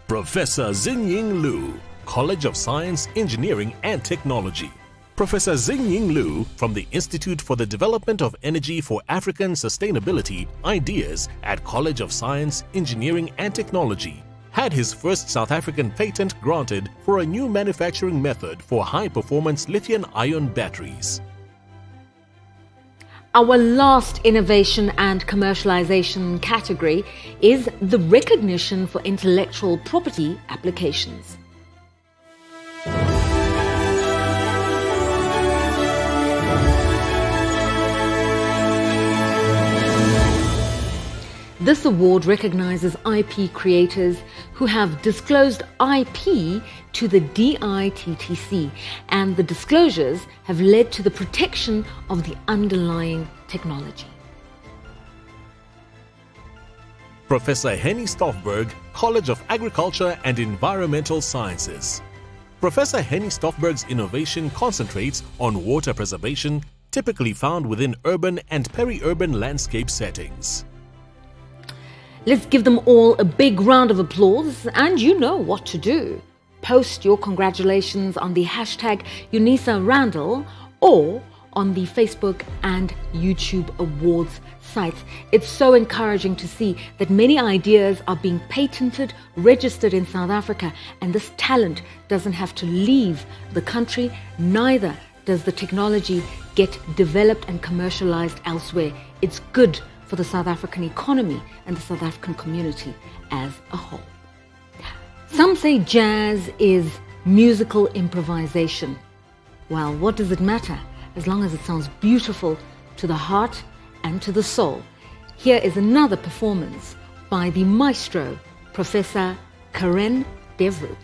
Professor Zingying Lu, College of Science, Engineering and Technology. Professor Zingying Lu from the Institute for the Development of Energy for African Sustainability Ideas at College of Science, Engineering and Technology had his first South African patent granted for a new manufacturing method for high-performance lithium-ion batteries. Our last innovation and commercialization category is the recognition for intellectual property applications. This award recognizes IP creators who have disclosed IP to the DITTC, and the disclosures have led to the protection of the underlying technology. Professor Henny Stoffberg, College of Agriculture and Environmental Sciences. Professor Henny Stoffberg's innovation concentrates on water preservation, typically found within urban and peri-urban landscape settings. Let's give them all a big round of applause, and you know what to do. Post your congratulations on the hashtag Unisa Randall or on the Facebook and YouTube awards sites. It's so encouraging to see that many ideas are being patented, registered in South Africa, and this talent doesn't have to leave the country, neither does the technology get developed and commercialized elsewhere. It's good for the South African economy and the South African community as a whole. Some say jazz is musical improvisation. Well, what does it matter as long as it sounds beautiful to the heart and to the soul? Here is another performance by the maestro, Professor Karen Devroop.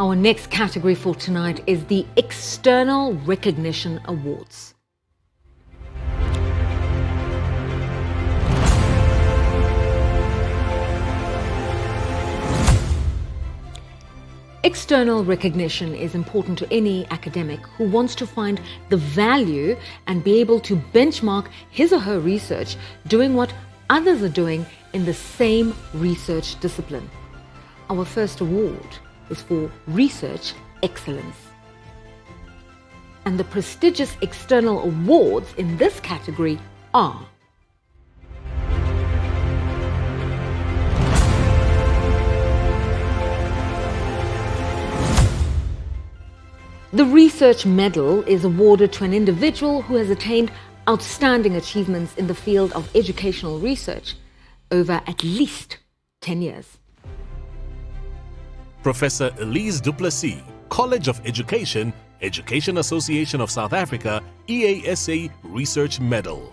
Our next category for tonight is the External Recognition Awards. External recognition is important to any academic who wants to find the value and be able to benchmark his or her research doing what others are doing in the same research discipline. Our first award is for research excellence. And the prestigious external awards in this category are the Research Medal is awarded to an individual who has attained outstanding achievements in the field of educational research over at least 10 years. Professor Elise du Plessis, College of Education, Education Association of South Africa, EASA Research Medal.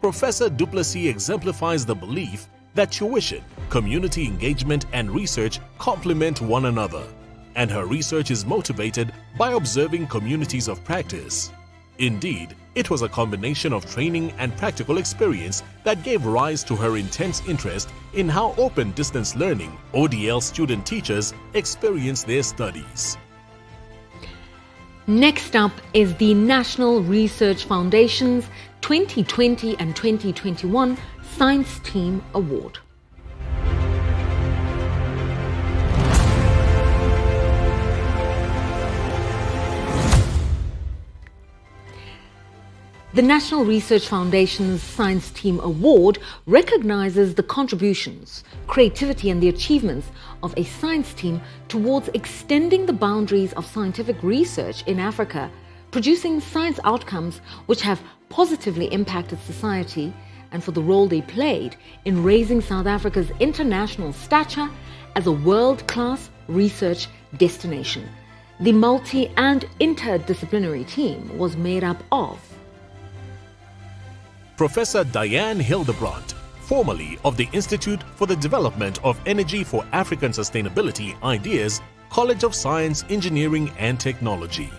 Professor du Plessis exemplifies the belief that tuition, community engagement and research complement one another, and her research is motivated by observing communities of practice. Indeed, it was a combination of training and practical experience that gave rise to her intense interest in how open distance learning ODL student teachers experience their studies. Next up is the National Research Foundation's 2020 and 2021 Science Team Award. The National Research Foundation's Science Team Award recognizes the contributions, creativity and the achievements of a science team towards extending the boundaries of scientific research in Africa, producing science outcomes which have positively impacted society, and for the role they played in raising South Africa's international stature as a world-class research destination. The multi- and interdisciplinary team was made up of Professor Diane Hildebrandt, formerly of the Institute for the Development of Energy for African Sustainability Ideas, College of Science, Engineering and Technology.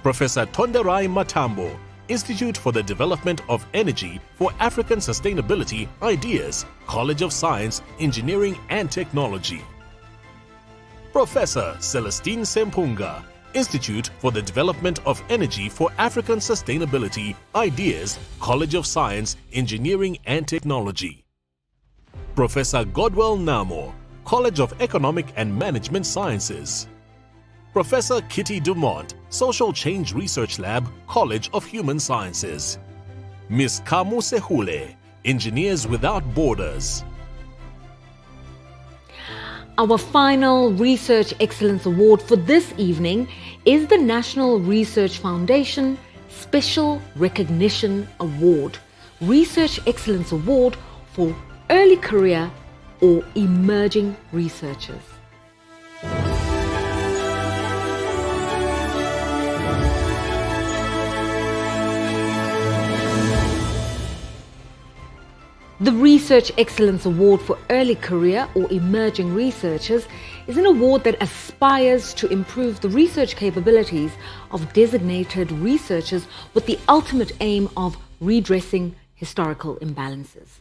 Professor Tonderai Matambo, Institute for the Development of Energy for African Sustainability Ideas, College of Science, Engineering and Technology. Professor Celestine Sempunga, Institute for the Development of Energy for African Sustainability Ideas, College of Science, Engineering and Technology. Professor Godwell Namo, College of Economic and Management Sciences. Professor Kitty Dumont, Social Change Research Lab, College of Human Sciences. Ms. Kamu Sehule, Engineers Without Borders. Our final Research Excellence Award for this evening is the National Research Foundation Special Recognition Award, Research Excellence Award for Early Career or Emerging Researchers. The Research Excellence Award for Early Career or Emerging Researchers is an award that aspires to improve the research capabilities of designated researchers with the ultimate aim of redressing historical imbalances.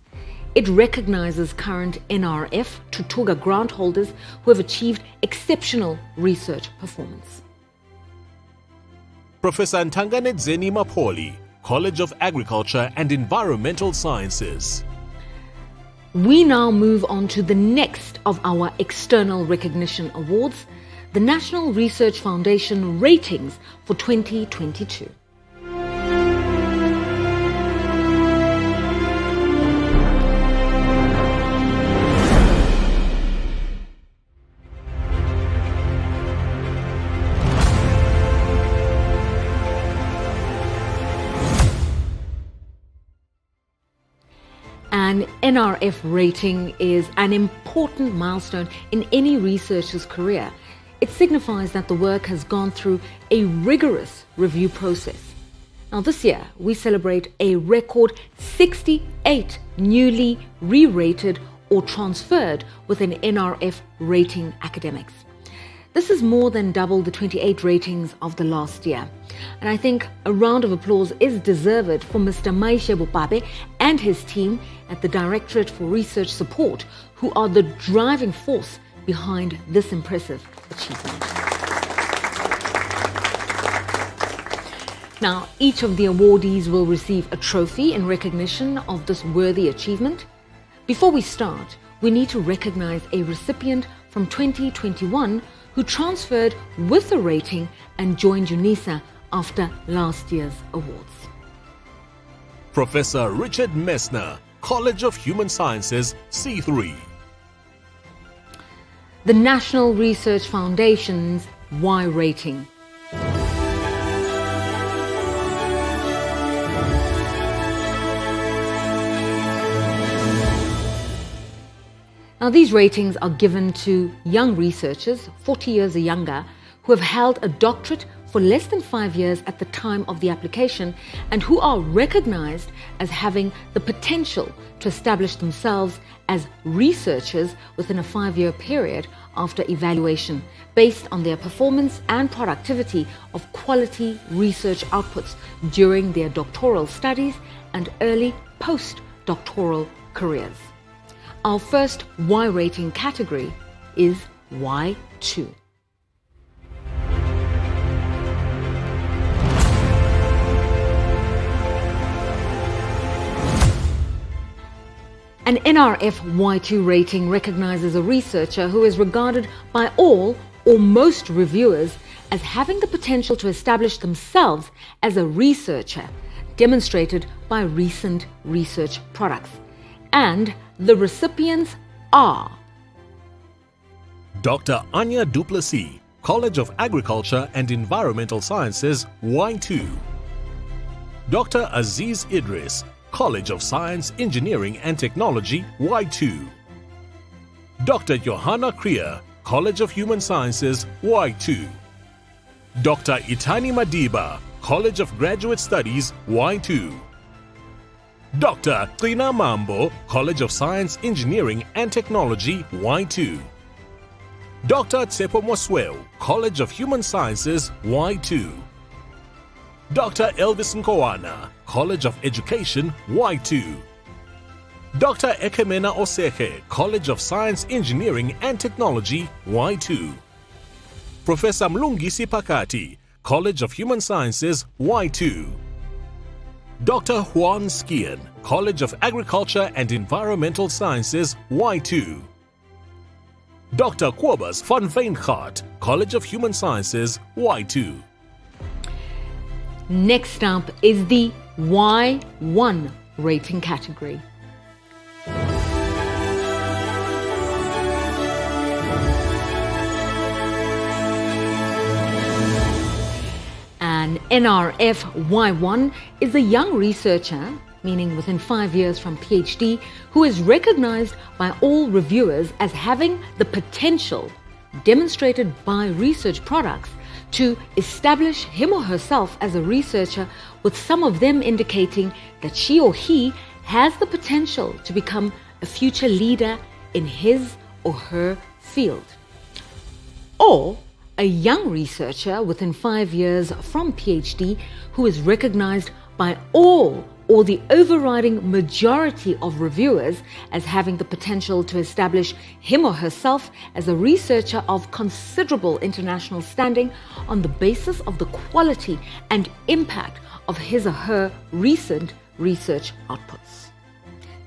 It recognizes current NRF Tutuga grant holders who have achieved exceptional research performance. Professor Ntanganedzeni Mapoli, College of Agriculture and Environmental Sciences. We now move on to the next of our external recognition awards, the National Research Foundation Ratings for 2022. An NRF rating is an important milestone in any researcher's career. It signifies that the work has gone through a rigorous review process. Now this year, we celebrate a record 68 newly re-rated or transferred with an NRF rating academics. This is more than double the 28 ratings of the last year. And I think a round of applause is deserved for Mr. Maishe Bopape and his team at the Directorate for Research Support, who are the driving force behind this impressive achievement. Now, each of the awardees will receive a trophy in recognition of this worthy achievement. Before we start, we need to recognize a recipient from 2021 who transferred with a rating and joined UNISA after last year's awards. Professor Richard Messner, College of Human Sciences, C3. The National Research Foundation's Y rating. Now, these ratings are given to young researchers, 40 years or younger, who have held a doctorate for less than 5 years at the time of the application and who are recognized as having the potential to establish themselves as researchers within a 5-year period after evaluation, based on their performance and productivity of quality research outputs during their doctoral studies and early post-doctoral careers. Our first Y rating category is Y2. An NRF Y2 rating recognizes a researcher who is regarded by all or most reviewers as having the potential to establish themselves as a researcher, demonstrated by recent research products. And the recipients are Dr. Anya Duplessis, College of Agriculture and Environmental Sciences, Y2. Dr. Aziz Idris, College of Science, Engineering and Technology, Y2. Dr. Johanna Krier, College of Human Sciences, Y2. Dr. Itani Madiba, College of Graduate Studies, Y2. Dr. Trina Mambo, College of Science, Engineering and Technology, Y2. Dr. Tsepo Mosweu, College of Human Sciences, Y2. Dr. Elvis Nkowana, College of Education, Y2. Dr. Ekemena Oseke, College of Science, Engineering and Technology, Y2. Professor Mlungisi Pakati, College of Human Sciences, Y2. Dr. Juan Skian, College of Agriculture and Environmental Sciences, Y2. Dr. Kobus van Veengaard, College of Human Sciences, Y2. Next up is the Y1 rating category. An NRF Y1 is a young researcher, meaning within 5 years from PhD, who is recognized by all reviewers as having the potential, demonstrated by research products, to establish him or herself as a researcher, with some of them indicating that she or he has the potential to become a future leader in his or her field. Or a young researcher within 5 years from PhD who is recognized by all or the overriding majority of reviewers as having the potential to establish him or herself as a researcher of considerable international standing on the basis of the quality and impact of his or her recent research outputs.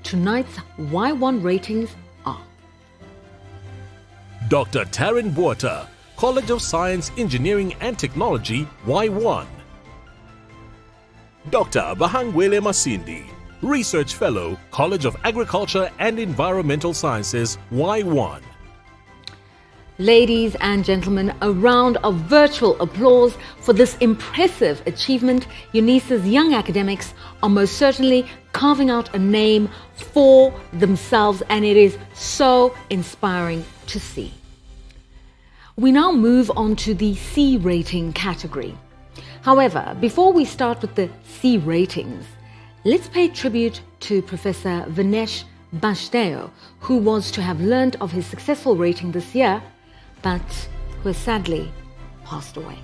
Tonight's Y1 ratings are Dr. Taryn Buerta, College of Science, Engineering and Technology, Y1. Dr. Bahangwele Masindi, Research Fellow, College of Agriculture and Environmental Sciences, Y1. Ladies and gentlemen, a round of virtual applause for this impressive achievement. UNISA's young academics are most certainly carving out a name for themselves, and it is so inspiring to see. We now move on to the C rating category. However, before we start with the C ratings, let's pay tribute to Professor Vinesh Bashdeo, who was to have learned of his successful rating this year, but who who has sadly passed away.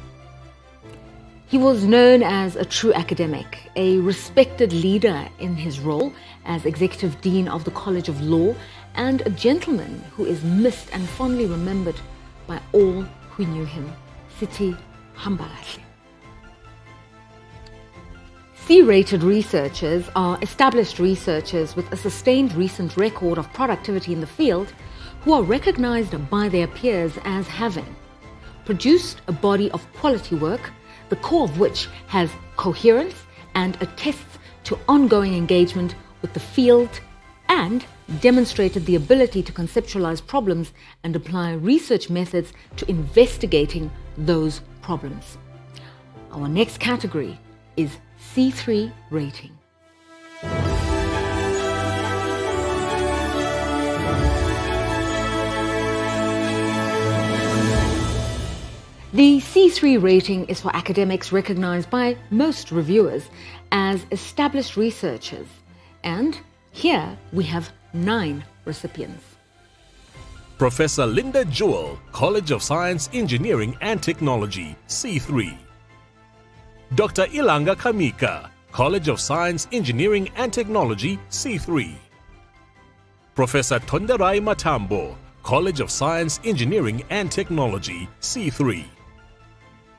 He was known as a true academic, a respected leader in his role as Executive Dean of the College of Law, and a gentleman who is missed and fondly remembered by all who knew him. Sithi hamba kahle. C-rated researchers are established researchers with a sustained recent record of productivity in the field who are recognized by their peers as having produced a body of quality work, the core of which has coherence and attests to ongoing engagement with the field, and demonstrated the ability to conceptualize problems and apply research methods to investigating those problems. Our next category is C3 rating. The C3 rating is for academics recognized by most reviewers as established researchers, and here we have 9 recipients. Professor Linda Jewell, College of Science, Engineering and Technology, C3. Dr. Ilanga Kamika, College of Science, Engineering and Technology, C3. Professor Tonderai Matambo, College of Science, Engineering and Technology, C3.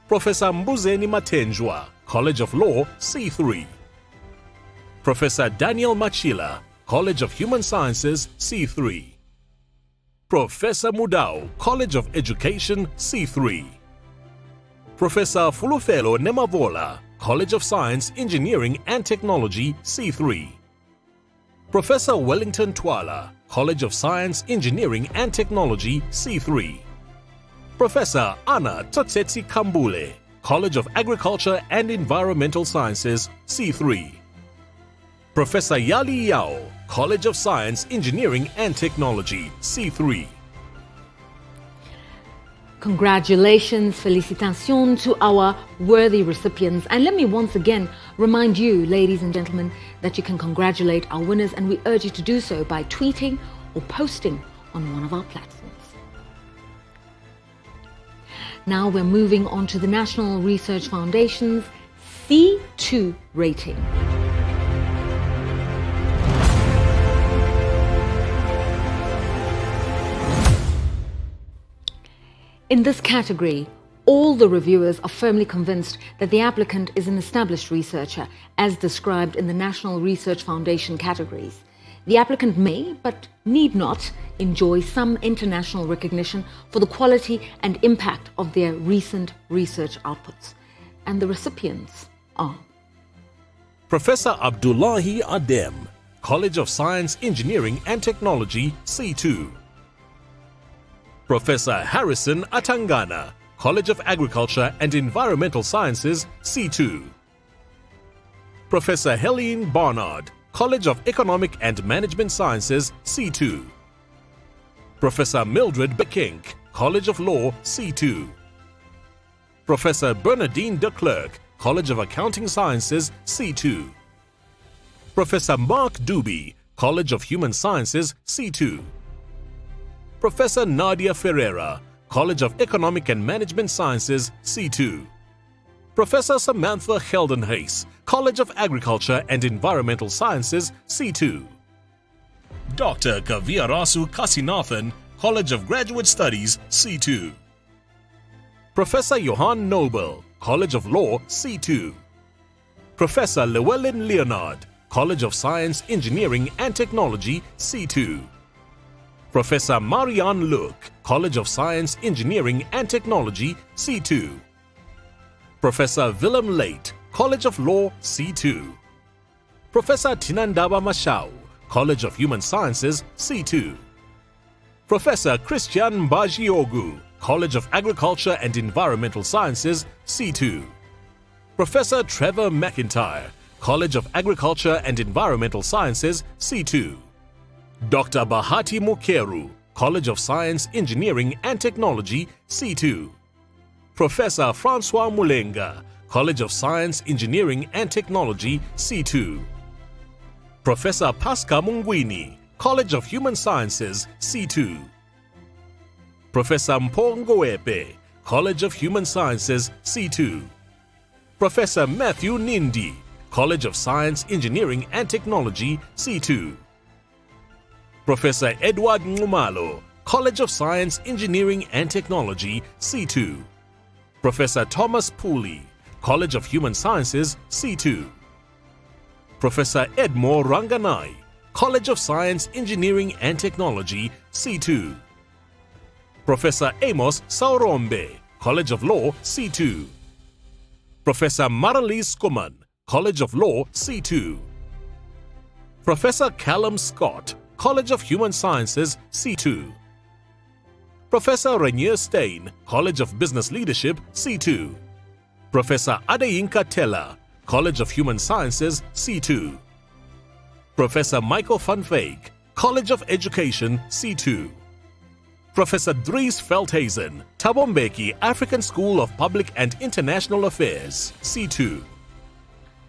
Professor Mbuzeni Matenjwa, College of Law, C3. Professor Daniel Machila, College of Human Sciences, C3. Professor Mudau, College of Education, C3. Professor Fulufelo Nemavola, College of Science, Engineering and Technology, C3. Professor Wellington Twala, College of Science, Engineering and Technology, C3. Professor Anna Totsetsi Kambule, College of Agriculture and Environmental Sciences, C3. Professor Yali Yao, College of Science, Engineering and Technology, C3. Congratulations, félicitations to our worthy recipients. And let me once again remind you, ladies and gentlemen, that you can congratulate our winners, and we urge you to do so by tweeting or posting on one of our platforms. Now we're moving on to the National Research Foundation's C2 rating. In this category, all the reviewers are firmly convinced that the applicant is an established researcher, as described in the National Research Foundation categories. The applicant may, but need not, enjoy some international recognition for the quality and impact of their recent research outputs. And the recipients are Professor Abdullahi Adem, College of Science, Engineering and Technology, C2. Professor Harrison Atangana, College of Agriculture and Environmental Sciences, C2. Professor Helene Barnard, College of Economic and Management Sciences, C2. Professor Mildred Bekink, College of Law, C2. Professor Bernardine de Klerk, College of Accounting Sciences, C2. Professor Mark Doobie, College of Human Sciences, C2. Professor Nadia Ferreira, College of Economic and Management Sciences, C2. Professor Samantha Geldenhuys, College of Agriculture and Environmental Sciences, C2. Dr. Kaviarasu Kasinathan, College of Graduate Studies, C2. Professor Johan Noble, College of Law, C2. Professor Llewellyn Leonard, College of Science, Engineering and Technology, C2. Professor Marianne Luke, College of Science, Engineering and Technology, C2. Professor Willem Late, College of Law, C2. Professor Tinandaba Mashau, College of Human Sciences, C2. Professor Christian Mbajiogu, College of Agriculture and Environmental Sciences, C2. Professor Trevor McIntyre, College of Agriculture and Environmental Sciences, C2. Dr. Bahati Mukeru, College of Science, Engineering and Technology, C2. Professor Francois Mulenga, College of Science, Engineering and Technology, C2. Professor Pasca Mungwini, College of Human Sciences, C2. Professor Mpongo Epe, College of Human Sciences, C2. Professor Matthew Nindi, College of Science, Engineering and Technology, C2. Professor Edward Ngumalo, College of Science, Engineering and Technology, C2. Professor Thomas Pooley, College of Human Sciences, C2. Professor Edmore Ranganai, College of Science, Engineering and Technology, C2. Professor Amos Saurombe, College of Law, C2. Professor Maralise Skuman, College of Law, C2. Professor Callum Scott, College of Human Sciences, C2. Professor Rainier Stein, College of Business Leadership, C2. Professor Adeyinka Teller, College of Human Sciences, C2. Professor Michael van Veek, College of Education, C2. Professor Dries Veldhuizen, Thabo Mbeki, African School of Public and International Affairs, C2.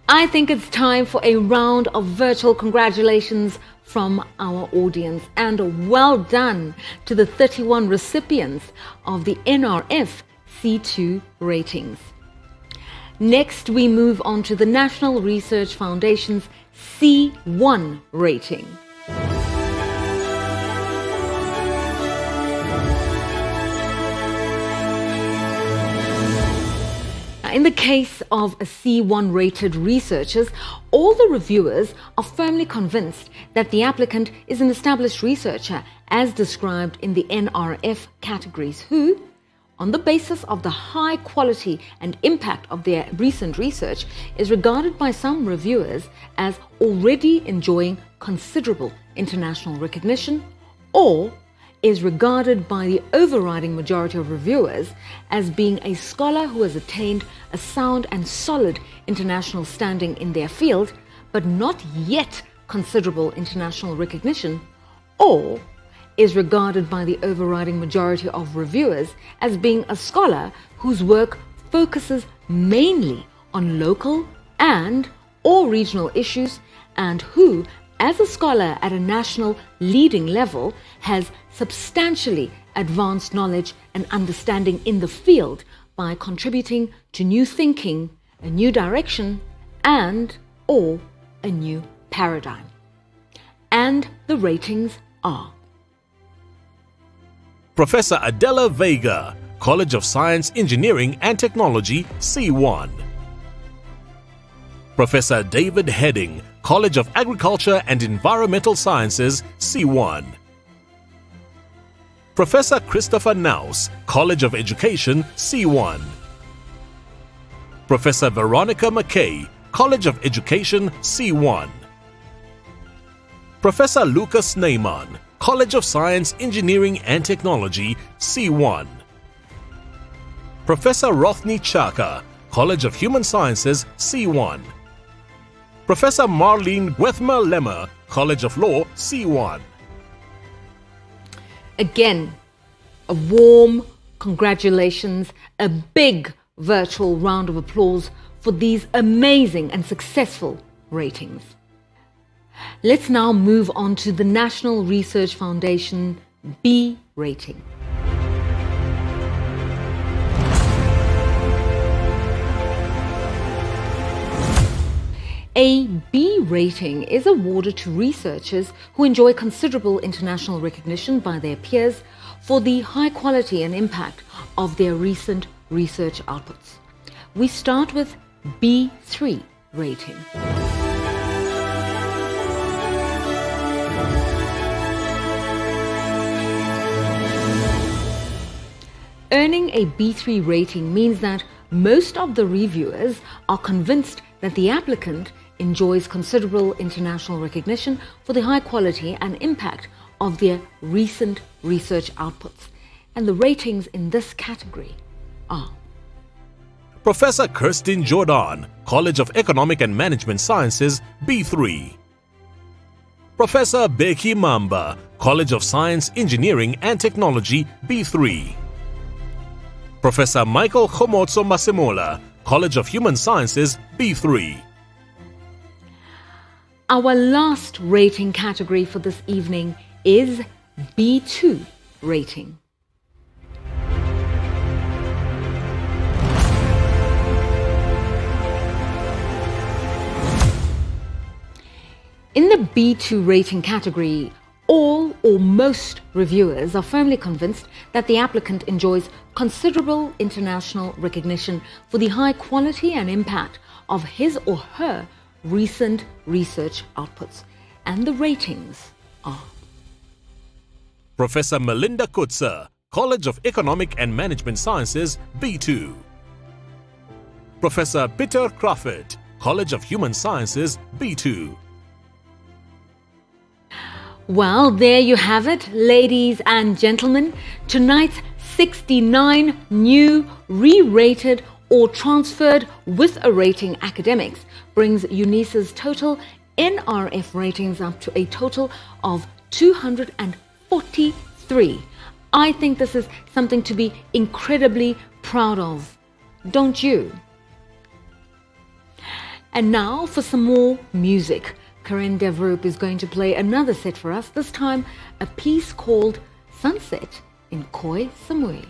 I think it's time for a round of virtual congratulations from our audience, and a well done to the 31 recipients of the NRF C2 ratings. Next, we move on to the National Research Foundation's C1 rating. In the case of a C1 rated researchers, all the reviewers are firmly convinced that the applicant is an established researcher as described in the NRF categories who, on the basis of the high quality and impact of their recent research, is regarded by some reviewers as already enjoying considerable international recognition, or is regarded by the overriding majority of reviewers as being a scholar who has attained a sound and solid international standing in their field, but not yet considerable international recognition, or is regarded by the overriding majority of reviewers as being a scholar whose work focuses mainly on local and or regional issues, and who, as a scholar at a national leading level, has substantially advanced knowledge and understanding in the field by contributing to new thinking, a new direction, and or a new paradigm. And the ratings are: Professor Adela Vega, College of Science, Engineering and Technology, C1. Professor David Heading, College of Agriculture and Environmental Sciences, C1. Professor Christopher Naus, College of Education, C1. Professor Veronica McKay, College of Education, C1. Professor Lucas Neyman, College of Science, Engineering and Technology, C1. Professor Rothni Chaka, College of Human Sciences, C1. Professor Marlene Gwethma Lemmer, College of Law, C1. Again, a warm congratulations, a big virtual round of applause for these amazing and successful ratings. Let's now move on to the National Research Foundation B rating. A B rating is awarded to researchers who enjoy considerable international recognition by their peers for the high quality and impact of their recent research outputs. We start with B3 rating. Earning a B3 rating means that most of the reviewers are convinced that the applicant enjoys considerable international recognition for the high quality and impact of their recent research outputs. And the ratings in this category are: Professor Kirsten Jordan, College of Economic and Management Sciences, B3. Professor Beki Mamba, College of Science, Engineering and Technology, B3. Professor Michael Khomotso Masemola, College of Human Sciences, B3. Our last rating category for this evening is B2 rating. In the B2 rating category, all or most reviewers are firmly convinced that the applicant enjoys considerable international recognition for the high quality and impact of his or her recent research outputs. And the ratings are: Professor Melinda Coetzee, College of Economic and Management Sciences, B2. Professor Peter Crawford, College of Human Sciences, B2. Well, there you have it, ladies and gentlemen. Tonight's 69 new re-rated or transferred with a rating academics brings UNISA's total NRF ratings up to a total of 243. I think this is something to be incredibly proud of, don't you? And now for some more music. Karen Devroop is going to play another set for us, this time a piece called Sunset in Khoi Samui.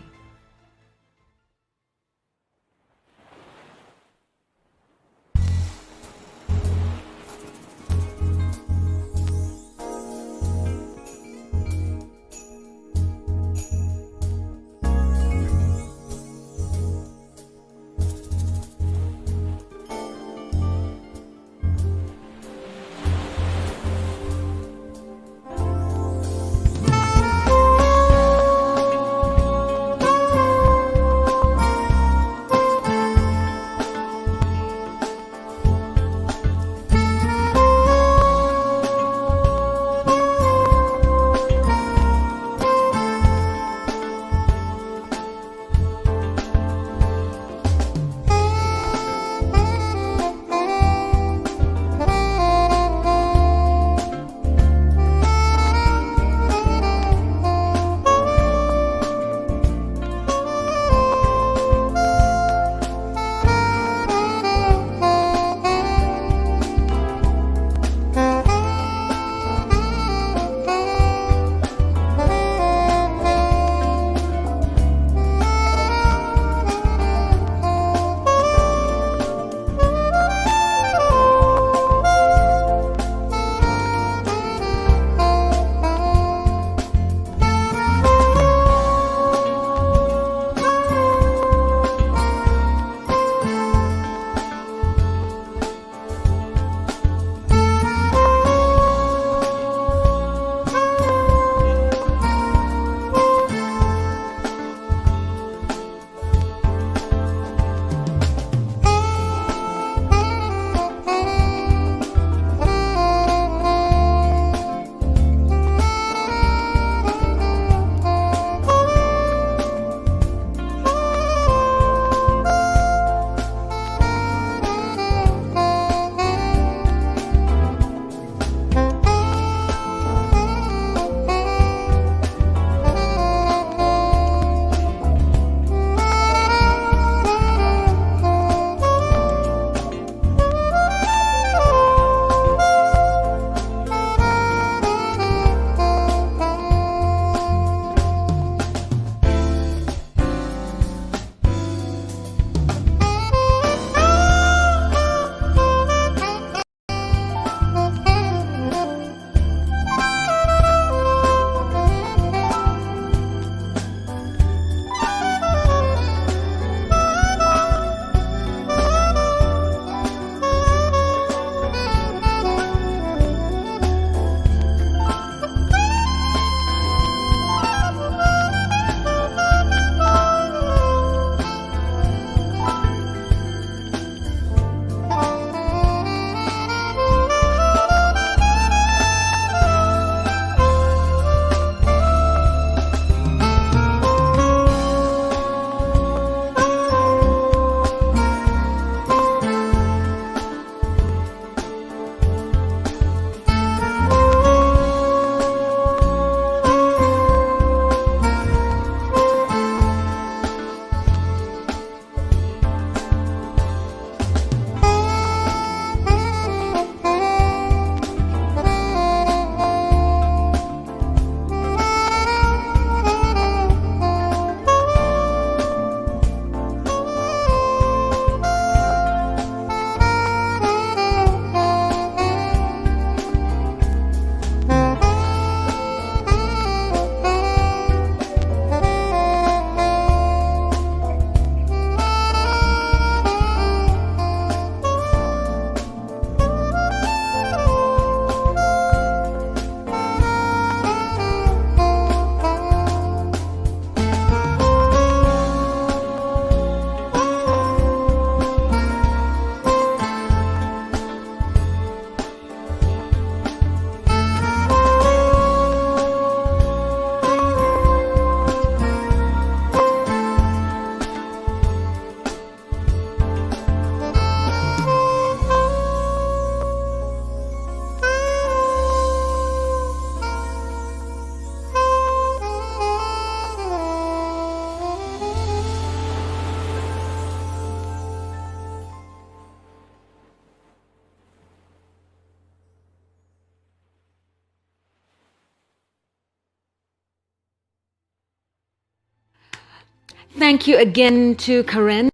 Thank you again to Karen.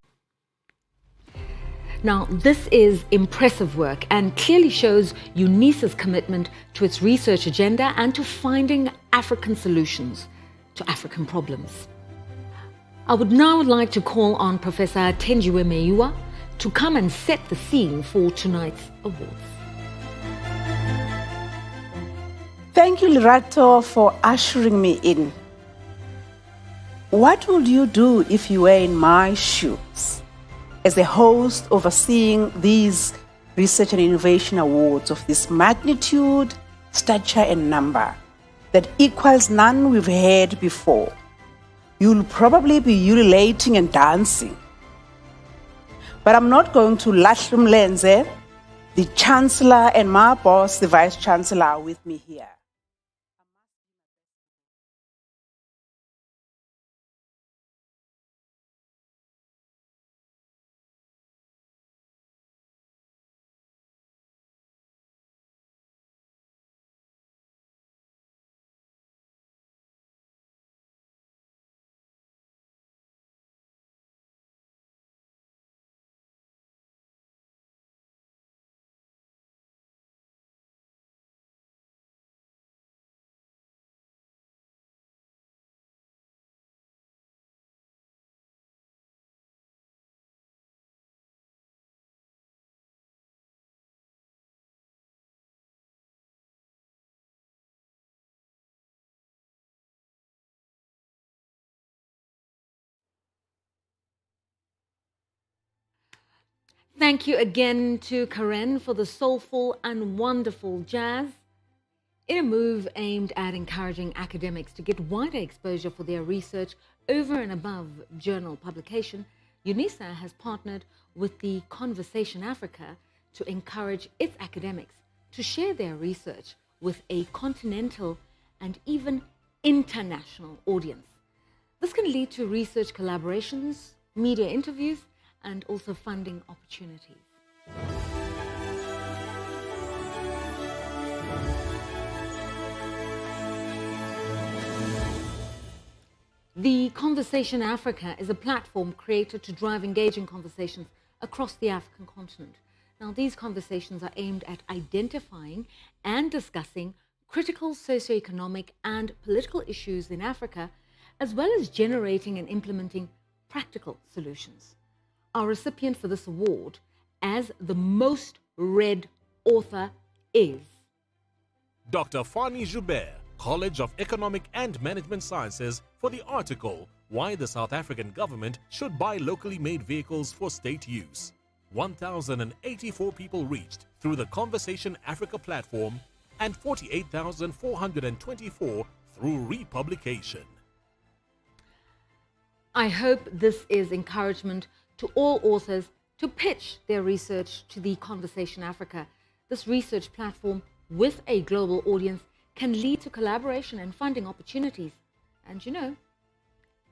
Now, this is impressive work and clearly shows UNISA's commitment to its research agenda and to finding African solutions to African problems. I would now like to call on Professor Thenjiwe Meyiwa to come and set the scene for tonight's awards. Thank you, Lerato, for ushering me in. What would you do if you were in my shoes as a host overseeing these Research and Innovation Awards of this magnitude, stature, and number that equals none we've had before? You'll probably be ululating and dancing. But I'm not going to Lashlum Lenze. The Chancellor and my boss, the Vice Chancellor, are with me here. Thank you again to Karen for the soulful and wonderful jazz. In a move aimed at encouraging academics to get wider exposure for their research over and above journal publication, UNISA has partnered with the Conversation Africa to encourage its academics to share their research with a continental and even international audience. This can lead to research collaborations, media interviews, and also funding opportunities. The Conversation Africa is a platform created to drive engaging conversations across the African continent. Now, these conversations are aimed at identifying and discussing critical socioeconomic and political issues in Africa, as well as generating and implementing practical solutions. Our recipient for this award as the most read author is Dr. Fani Joubert, College of Economic and Management Sciences, for the article Why the South African Government Should Buy Locally Made Vehicles for State Use. 1,084 people reached through the Conversation Africa platform and 48,424 through republication. I hope this is encouragement to all authors to pitch their research to the Conversation Africa. This research platform with a global audience can lead to collaboration and funding opportunities, and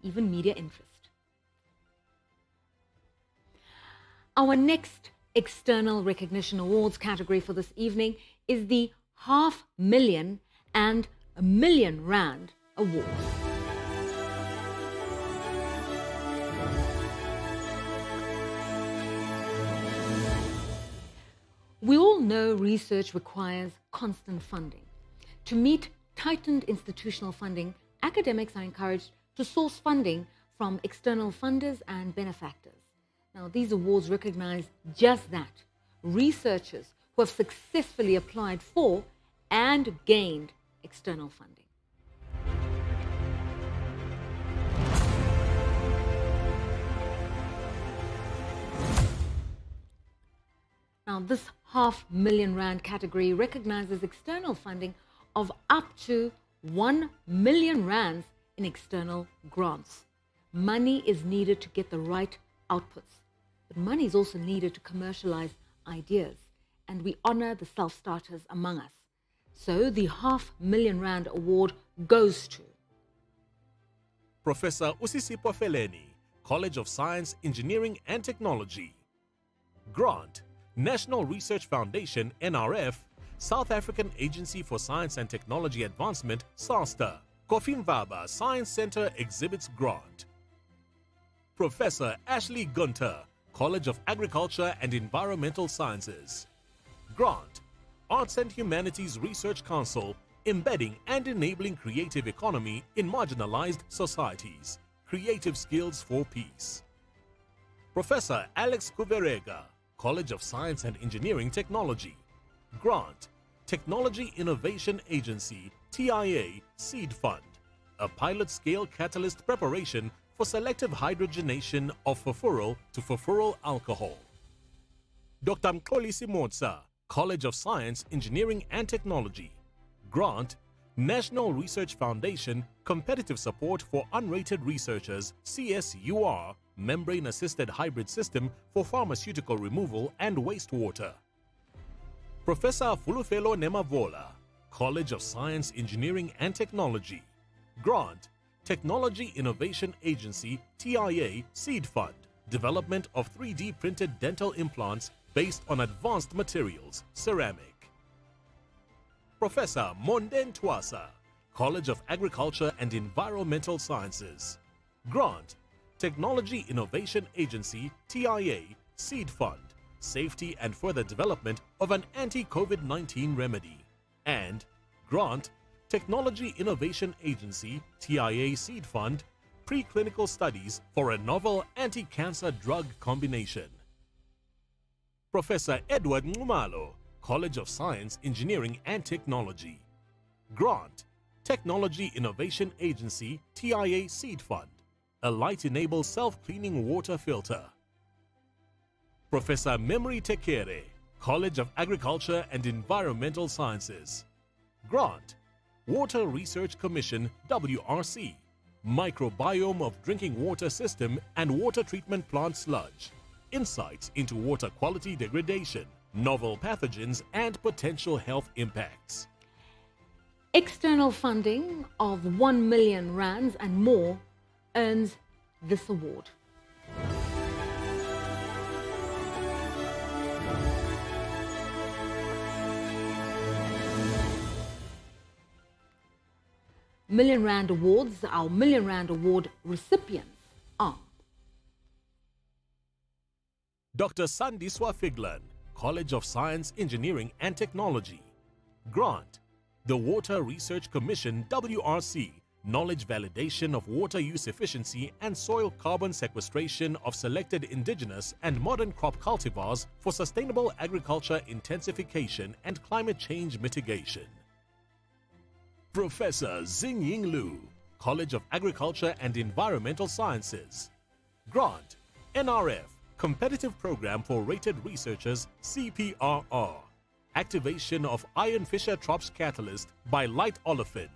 even media interest. Our next external recognition awards category for this evening is the R500,000 and R1 million Award. We all know research requires constant funding. To meet tightened institutional funding, academics are encouraged to source funding from external funders and benefactors. Now, these awards recognize just that, researchers who have successfully applied for and gained external funding. Now, this R500,000 million category recognizes external funding of up to R1 million in external grants. Money is needed to get the right outputs, but money is also needed to commercialize ideas, and we honor the self-starters among us. So the R500,000 million award goes to Professor Usisipho Feleni, College of Science, Engineering and Technology. Grant, National Research Foundation, NRF, South African Agency for Science and Technology Advancement, SASTA, Kofi Mvaba Science Center Exhibits Grant. Professor Ashley Gunter, College of Agriculture and Environmental Sciences. Grant, Arts and Humanities Research Council, embedding and enabling creative economy in marginalized societies. Creative skills for peace. Professor Alex Kuverega, College of Science and Engineering Technology. Grant, Technology Innovation Agency, TIA Seed Fund, a pilot-scale catalyst preparation for selective hydrogenation of furfuryl to furfuryl alcohol. Dr. Mkoli Simotsa, College of Science, Engineering and Technology. Grant, National Research Foundation, Competitive Support for Unrated Researchers, CSUR, Membrane-Assisted Hybrid System for Pharmaceutical Removal and Wastewater. Professor Fulufelo Nemavola, College of Science, Engineering and Technology. Grant, Technology Innovation Agency, TIA Seed Fund, development of 3D printed dental implants based on advanced materials, ceramic. Professor Monden Twasa, College of Agriculture and Environmental Sciences. Grant, Technology Innovation Agency, TIA Seed Fund, safety and further development of an anti-COVID-19 remedy. And Grant, Technology Innovation Agency, TIA Seed Fund, preclinical studies for a novel anti-cancer drug combination. Professor Edward Ngumalo, College of Science, Engineering and Technology. Grant, Technology Innovation Agency, TIA Seed Fund, a light-enabled self-cleaning water filter. Professor Memory Tekere, College of Agriculture and Environmental Sciences. Grant, Water Research Commission, WRC, Microbiome of Drinking Water System and Water Treatment Plant Sludge, insights into water quality degradation, novel pathogens and potential health impacts. External funding of 1 million rands and more earns this award. Million Rand Awards, our Million Rand Award recipients are Dr. Sandiswa Figlan, College of Science, Engineering and Technology. Grant, the Water Research Commission, WRC, knowledge validation of water use efficiency and soil carbon sequestration of selected indigenous and modern crop cultivars for sustainable agriculture intensification and climate change mitigation. Professor Xingying Lu, College of Agriculture and Environmental Sciences. Grant, NRF, Competitive Program for Rated Researchers, CPRR. Activation of Iron Fischer-Tropsch Catalyst by light olefin.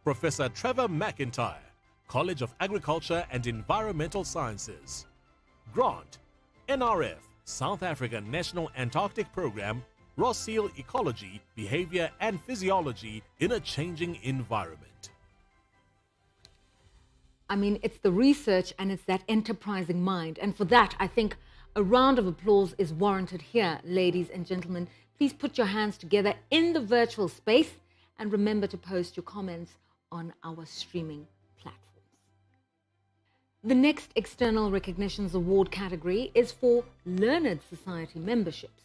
Professor Trevor McIntyre, College of Agriculture and Environmental Sciences. Grant, NRF, South African National Antarctic Program, Ross Seal Ecology, Behavior and Physiology in a Changing Environment. I mean, it's the research and it's that enterprising mind. And for that, I think a round of applause is warranted here, ladies and gentlemen. Please put your hands together in the virtual space and remember to post your comments on our streaming platforms. The next External Recognitions Award category is for Learned Society memberships.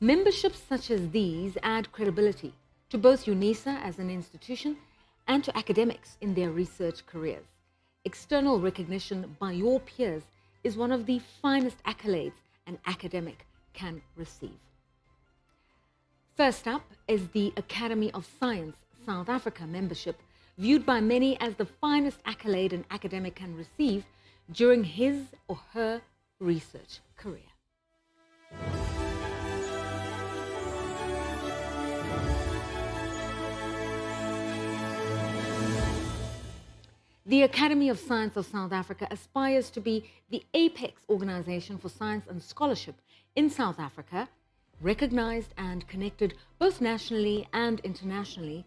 Memberships such as these add credibility to both UNISA as an institution and to academics in their research careers. External recognition by your peers is one of the finest accolades an academic can receive. First up is the Academy of Science South Africa membership, viewed by many as the finest accolade an academic can receive during his or her research career. The Academy of Science of South Africa aspires to be the apex organization for science and scholarship in South Africa, recognized and connected both nationally and internationally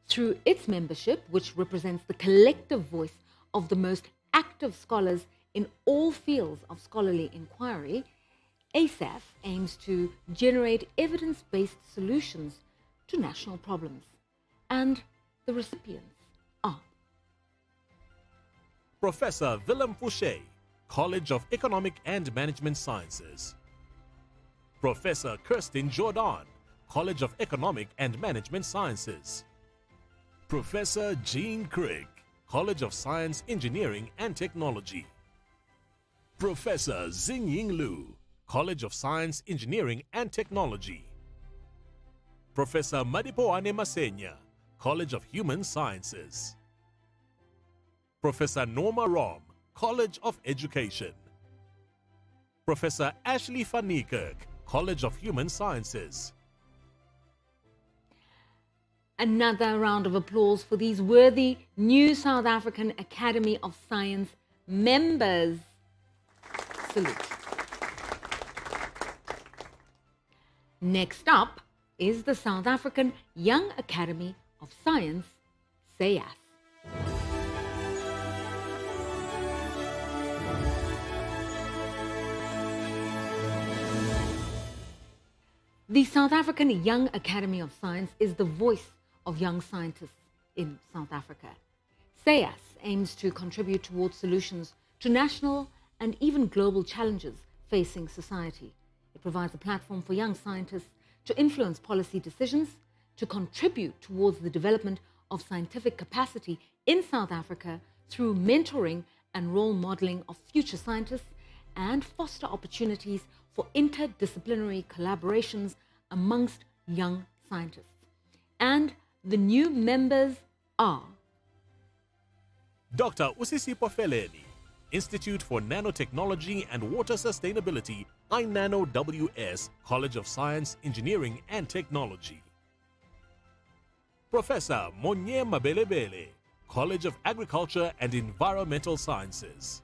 through its membership, which represents the collective voice of the most active scholars in all fields of scholarly inquiry, ASAF aims to generate evidence-based solutions to national problems, and the recipients are Professor Willem Fouché, College of Economic and Management Sciences. Professor Kirsten Jordan, College of Economic and Management Sciences. Professor Jean Craig, College of Science, Engineering and Technology. Professor Xingying Liu, College of Science, Engineering and Technology. Professor Madipoane Masenya, College of Human Sciences. Professor Norma Rom, College of Education. Professor Ashley van Niekerk, College of Human Sciences. Another round of applause for these worthy new South African Academy of Science members. Salute. Next up is the South African Young Academy of Science, SAYAS. The South African Young Academy of Science is the voice of young scientists in South Africa. SAYAS aims to contribute towards solutions to national and even global challenges facing society. It provides a platform for young scientists to influence policy decisions, to contribute towards the development of scientific capacity in South Africa through mentoring and role modeling of future scientists, and foster opportunities for interdisciplinary collaborations amongst young scientists. And the new members are Dr. Usisipo Feleni, Institute for Nanotechnology and Water Sustainability, INANO-WS, College of Science, Engineering and Technology. Professor Monye Mabelebele, College of Agriculture and Environmental Sciences.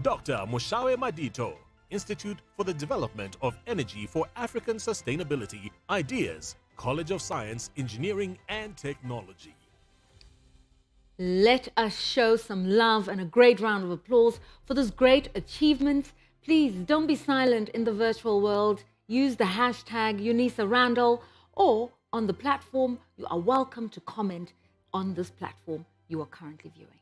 Dr. Moshawe Madito, Institute for the Development of Energy for African Sustainability, Ideas, College of Science, Engineering and Technology. Let us show some love and a great round of applause for this great achievement. Please don't be silent in the virtual world. Use the hashtag Unisa Randall, or on the platform, you are welcome to comment on this platform you are currently viewing.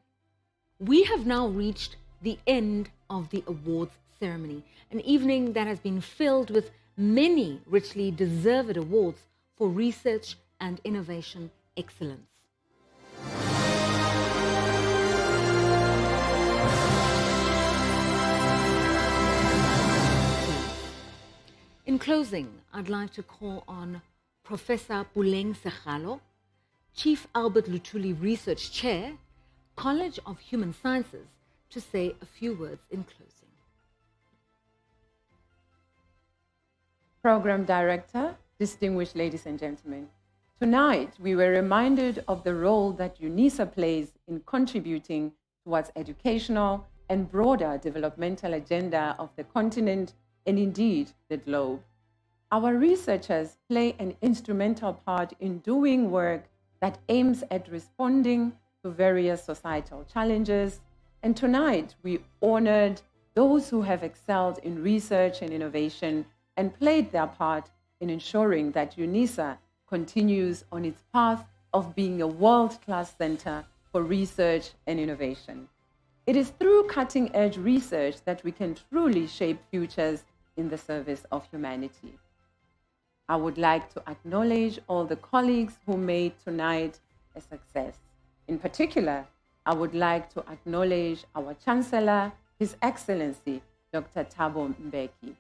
We have now reached the end of the awards ceremony, an evening that has been filled with many richly deserved awards for research and innovation excellence. In closing, I'd like to call on Professor Puleng Sekgalo, Chief Albert Luthuli Research Chair, College of Human Sciences, to say a few words in closing. Program Director, distinguished ladies and gentlemen, tonight we were reminded of the role that UNISA plays in contributing towards educational and broader developmental agenda of the continent and indeed the globe. Our researchers play an instrumental part in doing work that aims at responding to various societal challenges. And tonight we honored those who have excelled in research and innovation and played their part in ensuring that UNISA continues on its path of being a world-class center for research and innovation. It is through cutting-edge research that we can truly shape futures in the service of humanity. I would like to acknowledge all the colleagues who made tonight a success. In particular, I would like to acknowledge our Chancellor, His Excellency, Dr. Thabo Mbeki.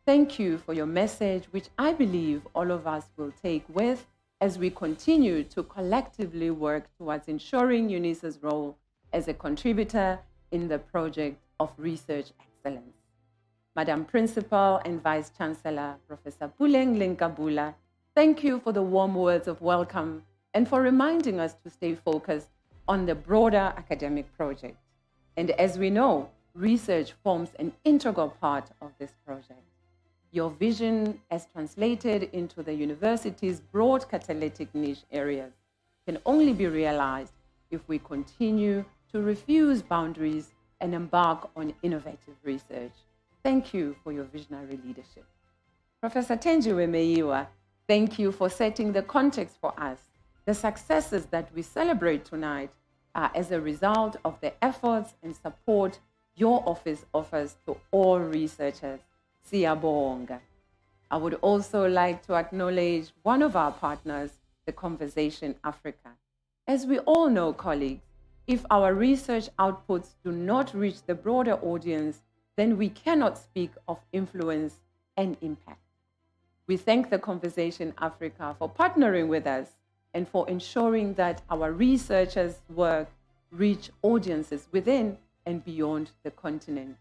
Thank you for your message, which I believe all of us will take with as we continue to collectively work towards ensuring UNISA's role as a contributor in the project of research excellence. Madam Principal and Vice Chancellor, Professor Puleng Lenkabula, thank you for the warm words of welcome and for reminding us to stay focused on the broader academic project. And as we know, research forms an integral part of this project. Your vision, as translated into the university's broad catalytic niche areas, can only be realized if we continue to refuse boundaries and embark on innovative research. thank you for your visionary leadership. Professor Thenjiwe Meyiwa, thank you for setting the context for us. The successes that we celebrate tonight are as a result of the efforts and support your office offers to all researchers. Siyabonga. I would also like to acknowledge one of our partners, The Conversation Africa. As we all know, colleagues, if our research outputs do not reach the broader audience, then we cannot speak of influence and impact. We thank The Conversation Africa for partnering with us and for ensuring that our researchers' work reach audiences within and beyond the continent.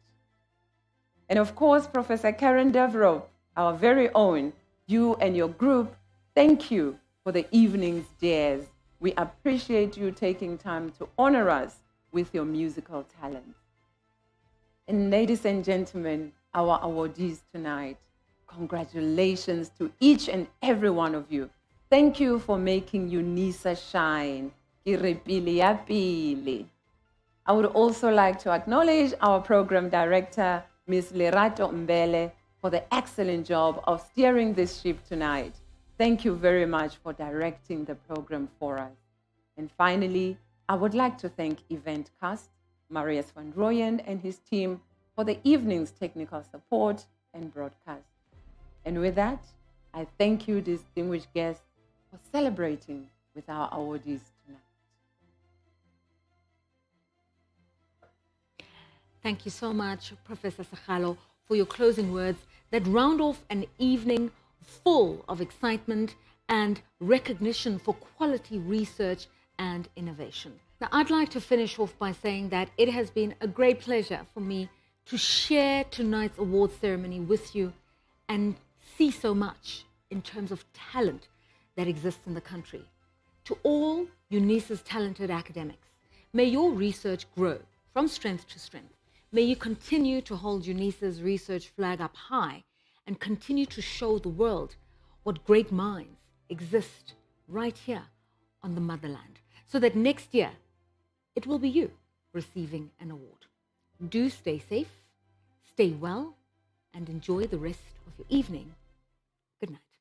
And of course, Professor Karen Devereaux, our very own, you and your group, thank you for the evening's jazz. We appreciate you taking time to honor us with your musical talent. And ladies and gentlemen, our awardees tonight, congratulations to each and every one of you. Thank you for making UNISA shine. Kirepili ya pili. I would also like to acknowledge our program director, Ms. Lerato Mbele, for the excellent job of steering this ship tonight. Thank you very much for directing the program for us. And finally, I would like to thank Event Cast, Marius van Rooyen and his team for the evening's technical support and broadcast. And with that, I thank you, distinguished guests, for celebrating with our awardees tonight. Thank you so much, Professor Sekgalo, for your closing words that round off an evening full of excitement and recognition for quality research and innovation. Now, I'd like to finish off by saying that it has been a great pleasure for me to share tonight's award ceremony with you and see so much in terms of talent that exists in the country. To all UNISA's talented academics, may your research grow from strength to strength. May you continue to hold UNISA's research flag up high and continue to show the world what great minds exist right here on the motherland, so that next year it will be you receiving an award. Do stay safe, stay well, and enjoy the rest of your evening. Good night.